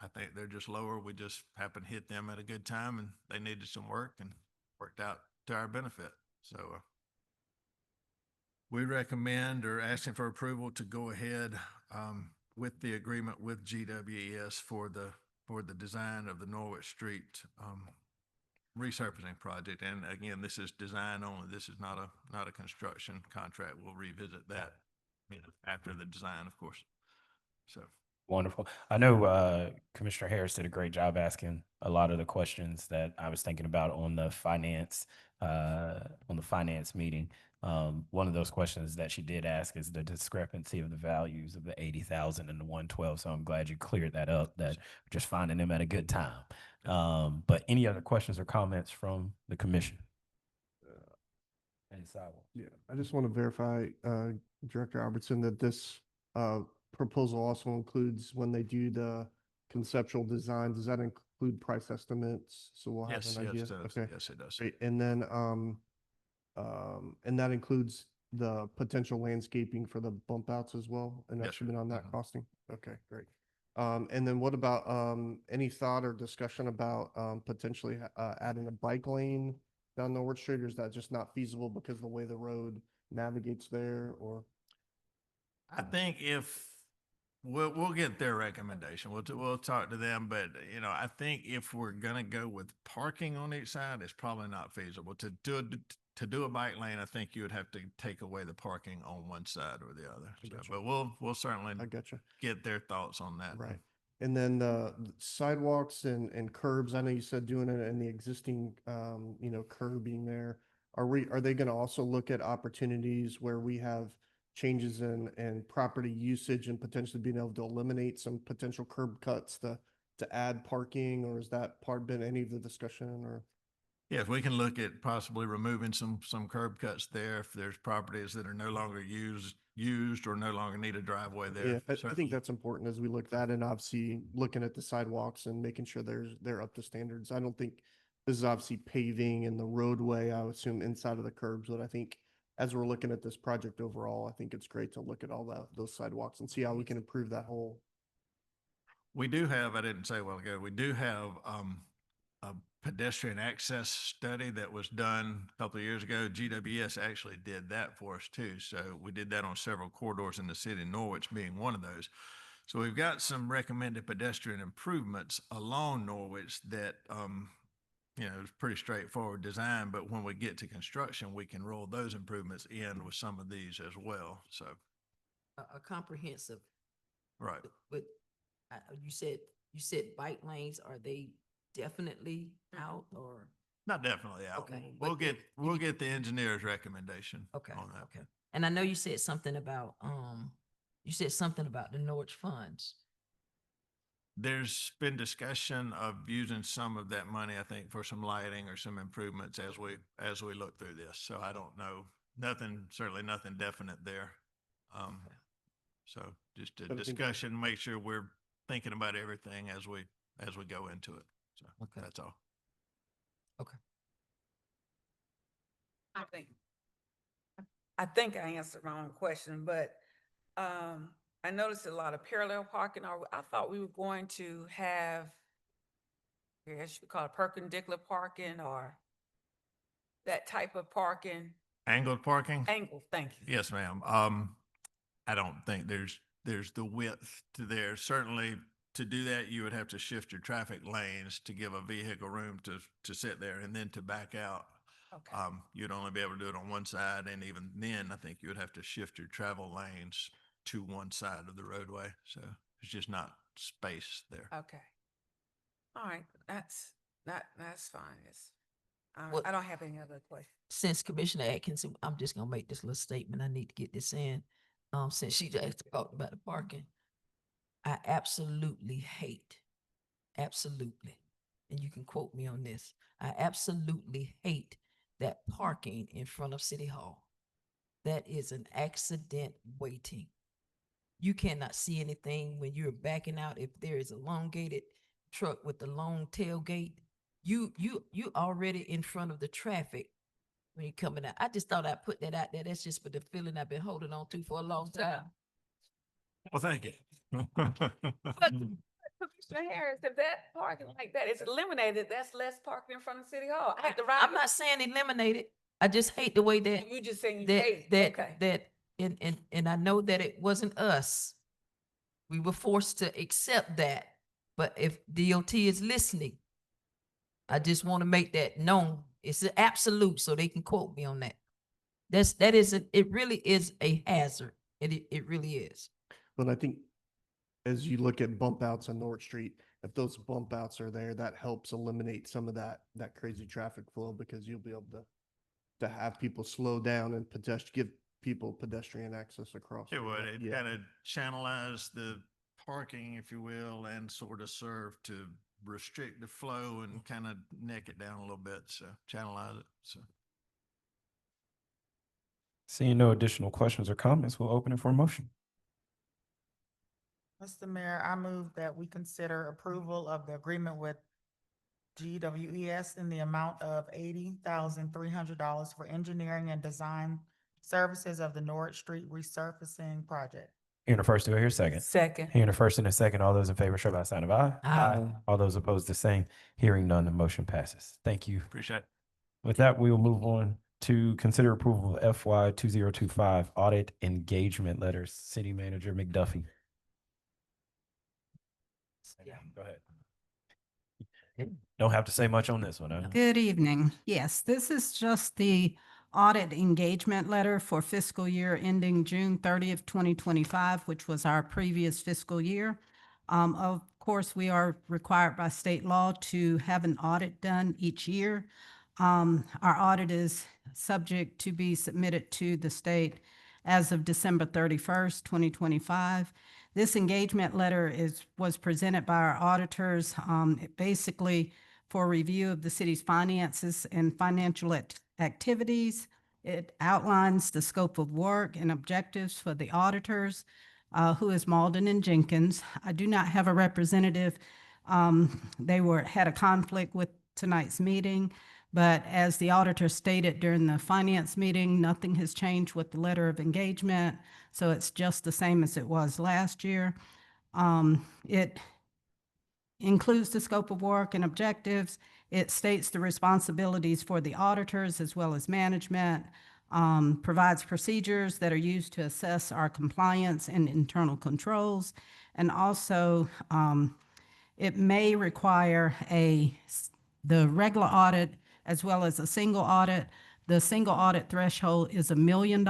I think they're just lower. We just happened to hit them at a good time, and they needed some work and worked out to our benefit. So we recommend or asking for approval to go ahead with the agreement with GWS for the design of the Norwich Street resurfacing project. And again, this is design only. This is not a construction contract. We'll revisit that, after the design, of course. So. Wonderful. I know Commissioner Harris did a great job asking a lot of the questions that I was thinking about on the finance meeting. One of those questions that she did ask is the discrepancy of the values of the 80,000 and the 112. So I'm glad you cleared that up, that we're just finding them at a good time. But any other questions or comments from the commission? Yeah, I just want to verify, Director Albertson, that this proposal also includes, when they do the conceptual design, does that include price estimates? So we'll have an idea. Yes, it does. Okay. Yes, it does. Great. And then, and that includes the potential landscaping for the bump outs as well, an Yes, estimate sir. on that costing? Okay, great. And then what about, any thought or discussion about, potentially, adding a bike lane down Norwood Street, or is that just not feasible because of the way the road navigates there, or? I think if we'll get their recommendation, we'll talk to them, but I think if we're gonna go with parking on each side, it's probably not feasible to do a bike lane. I think you would have to take away the parking on one side or the other. So, but we'll certainly I gotcha. get their thoughts on that. Right. And then the sidewalks and curbs, I know you said doing it in the existing, curbing there. Are they going to also look at opportunities where we have changes in property usage and potentially being able to eliminate some potential curb cuts to add parking, or is that been any of the discussion, or? Yes, we can look at possibly removing some curb cuts there if there's properties that are no longer used or no longer need a driveway there. Yeah, I Certainly. think that's important as we look at that, and obviously looking at the sidewalks and making sure they're up to standards. I don't think this is obviously paving and the roadway, I would assume inside of the curbs, but I think as we're looking at this project overall, I think it's great to look at all those sidewalks and see how we can improve that whole. We do have, I didn't say a while ago, we do have a pedestrian access study that was done a couple of years ago. GWS actually did that for us too. So we did that on several corridors in the city, Norwich being one of those. So we've got some recommended pedestrian improvements along Norwich that, it's pretty straightforward design, but when we get to construction, we can roll those improvements in with some of these as well. So. A comprehensive. Right. With, you said bike lanes, are they definitely out, or? Not definitely out. Okay, We'll but get the engineer's recommendation Okay, on that. okay. And I know you said something about the Norwich funds. there's been discussion of using some of that money, I think, for some lighting or some improvements as we look through this. So I don't know, certainly nothing definite there. So just a But I think- discussion, make sure we're thinking about everything as we go into it. So Okay. that's all. I think I answered my own question, but I noticed a lot of parallel parking. I thought we were going to have, I guess you could call it perpendicular parking or that type of parking. Angled parking? Angle, thank you. Yes, ma'am. I don't think there's the width to there. Certainly to do that, you would have to shift your traffic lanes to give a vehicle room to sit there and then to back out. Okay. You'd only be able to do it on one side, and even then, I think you would have to shift your travel lanes to one side of the roadway. So there's just not space there. Okay. All right, that's fine. Well- I don't have any other questions. Since Commissioner Atkinson, I'm just gonna make this little statement. I need to get this in. Since she just talked about the parking, I absolutely hate, absolutely, and you can quote me on this. I absolutely hate that parking in front of City Hall. That is an accident waiting. You cannot see anything when you're backing out. If there is a elongated truck with the long tailgate, you already in front of the traffic when you're coming out. I just thought I'd put that out there. That's just for the feeling I've been holding on to for a long time. Well, thank you. But Commissioner Harris, if that parking like that is eliminated, that's less parking in front of City Hall. I have to ride. I'm not saying eliminate it. I just hate the way that You just saying you that hate, that okay. that and I know that it wasn't us. We were forced to accept that. But if DOT is listening, I just want to make that known. It's an absolute, so they can quote me on that. It really is a hazard. It really is. But I think as you look at bump outs on North Street, if those bump outs are there, that helps eliminate some of that crazy traffic flow because you'll be able to have people slow down and give people pedestrian access across. It would. It Yeah. kind of channelize the parking, if you will, and sort of serve to restrict the flow and kind of neck it down a little bit. So channelize it. So. Seeing no additional questions or comments, we'll open it for a motion. Mr. Mayor, I move that we consider approval of the agreement with GWES in the amount of $80,300 for engineering and design services of the Norwich Street resurfacing project. Hearing the first, do I hear a second? Second. Hearing the first and a second, all those in favor, show by a sign of aye. Aye. All those opposed, the same. Hearing none, the motion passes. Thank you. Appreciate it. With that, we will move on to consider approval of FY 2025 audit engagement letters. City Manager McDuffie. Yeah. Go ahead. Don't have to say much on this one, huh? Good evening. Yes, this is just the audit engagement letter for fiscal year ending June 30th, 2025, which was our previous fiscal year. Of course, we are required by state law to have an audit done each year. Our audit is subject to be submitted to the state as of December 31st, 2025. This engagement letter was presented by our auditors, basically for review of the city's finances and financial activities. It outlines the scope of work and objectives for the auditors, who is Malden and Jenkins. I do not have a representative. They had a conflict with tonight's meeting, but as the auditor stated during the finance meeting, nothing has changed with the letter of engagement. So it's just the same as it was last year. It includes the scope of work and objectives. It states the responsibilities for the auditors as well as management, provides procedures that are used to assess our compliance and internal controls. And also, it may require the regular audit as well as a single audit. The single audit threshold is $1 million,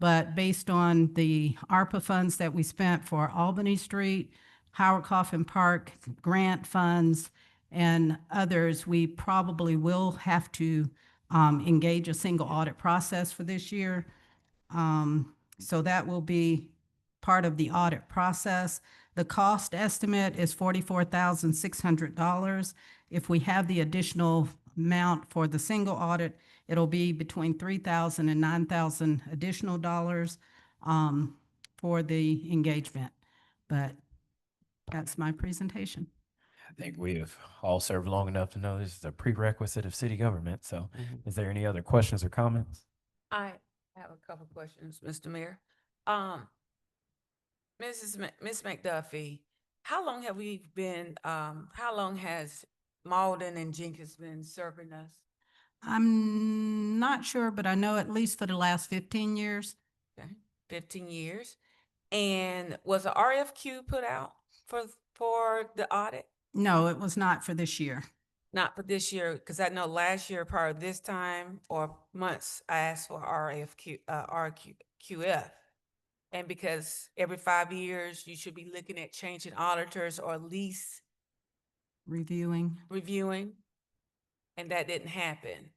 but based on the ARPA funds that we spent for Albany Street, Howard Coffin Park grant funds, and others, we probably will have to engage a single audit process for this year. So that will be part of the audit process. The cost estimate is $44,600. If we have the additional amount for the single audit, it'll be between $3,000 and $9,000 additional dollars for the engagement. But that's my presentation. I think we have all served long enough to know this is a prerequisite of city government. So is there any other questions or comments? I have a couple questions, Mr. Mayor. Ms. McDuffie, how long have we been, how long has Malden and Jenkins been serving us? I'm not sure, but I know at least for the last 15 years. Okay, 15 years. And was a RFQ put out for the audit? No, it was not for this year. Not for this year, because I know last year, prior to this time or months, I asked for RQF. And because every 5 years, you should be looking at changing auditors or at least Reviewing. reviewing, and that didn't happen.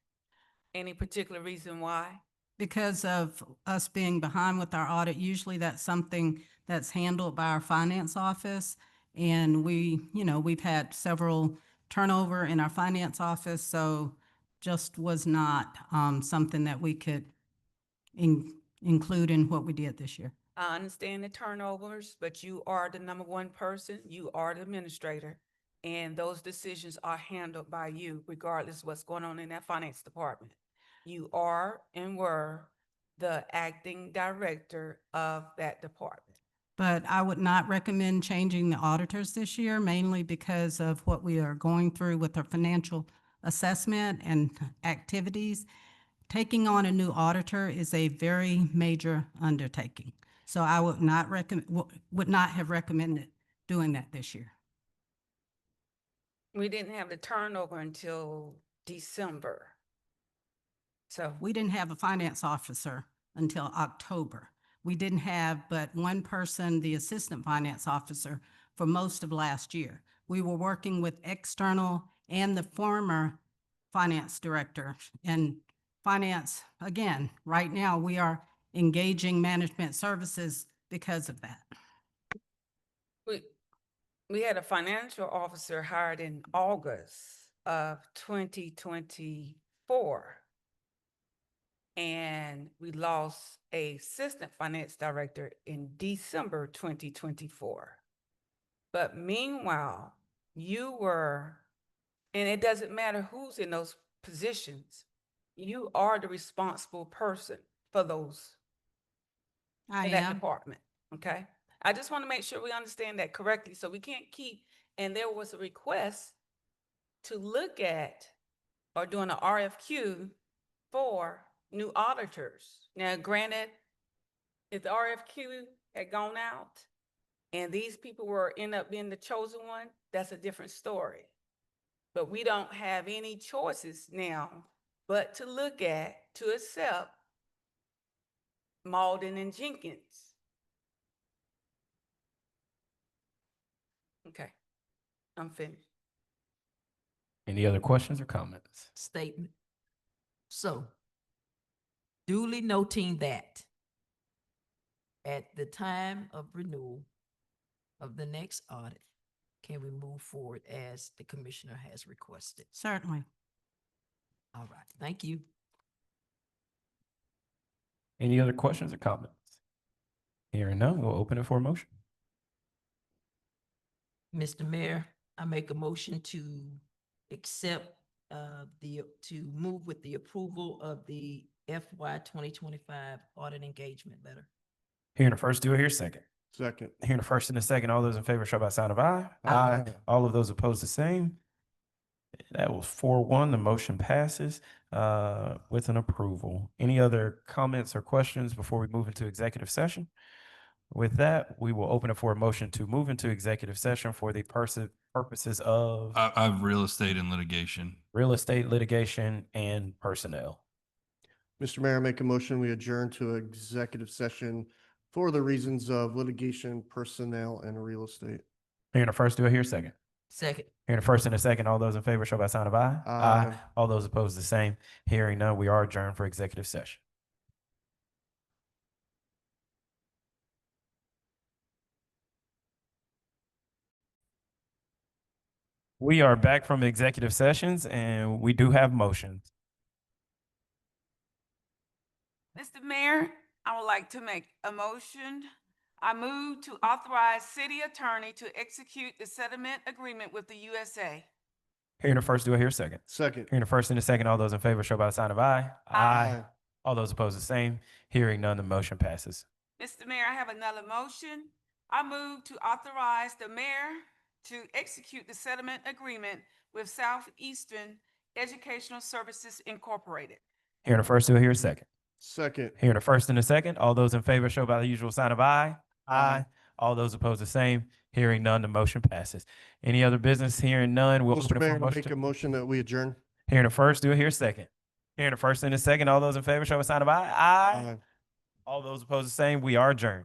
Any particular reason why? Because of us being behind with our audit, usually that's something that's handled by our finance office. And we've had several turnover in our finance office, so just was not something that we could include in what we did this year. I understand the turnovers, but you are the #1 person, you are the administrator, and those decisions are handled by you regardless of what's going on in that finance department. You are and were the acting director of that department. But I would not recommend changing the auditors this year, mainly because of what we are going through with our financial assessment and activities. Taking on a new auditor is a very major undertaking. So I would not have recommended doing that this year. We didn't have the turnover until December. So We didn't have a finance officer until October. We didn't have but one person, the assistant finance officer, for most of last year. We were working with external and the former finance director. And finance, again, right now, we are engaging management services because of that. we had a financial officer hired in August of 2024. And we lost a assistant finance director in December 2024. But meanwhile, you were, and it doesn't matter who's in those positions, you are the responsible person for those I in that am. department, okay? I just want to make sure we understand that correctly, so we can't keep, and there was a request to look at or doing an RFQ for new auditors. Now, granted, if the RFQ had gone out and these people were end up being the chosen one, that's a different story. But we don't have any choices now but to look at, to accept Malden and Jenkins. Okay, I'm finished. Any other questions or comments? Statement. So duly noting that at the time of renewal of the next audit, can we move forward as the commissioner has requested? Certainly. All right, thank you. Any other questions or comments? Hearing none, we'll open it for a motion. Mr. Mayor, I make a motion to accept to move with the approval of the FY 2025 audit engagement letter. Hearing the first, do I hear a second? Second. Hearing the first and the second, all those in favor show by sign of aye. Aye. All of those opposed, the same. That was 4-1. The motion passes with an approval. Any other comments or questions before we move into executive session? With that, we will open it for a motion to move into executive session for the purposes of I have real estate and litigation. real estate litigation and personnel. Mr. Mayor, I make a motion, we adjourn to executive session for the reasons of litigation, personnel, and real estate. Hearing the first, do I hear a second? Second. Hearing the first and the second, all those in favor show by sign of aye. Aye. All those opposed, the same. Hearing none, we are adjourned for executive session. We are back from executive sessions and we do have motions. Mr. Mayor, I would like to make a motion. I move to authorize city attorney to execute the settlement agreement with the USA. Hearing the first, do I hear a second? Second. Hearing the first and the second, all those in favor show by the sign of aye. Aye. All those opposed, the same. Hearing none, the motion passes. Mr. Mayor, I have another motion. I move to authorize the mayor to execute the settlement agreement with Southeastern Educational Services Incorporated. Hearing the first, do I hear a second? Second. Hearing the first and the second, all those in favor show by the usual sign of aye. All those opposed, the same. Hearing none, the motion passes. Any other business? Hearing none, we'll Mr. open it Mayor, for I motion. make a motion that we adjourn. Hearing the first, do I hear a second? Hearing the first and the second, all those in favor show by the sign of aye. All those opposed, the same. We are adjourned.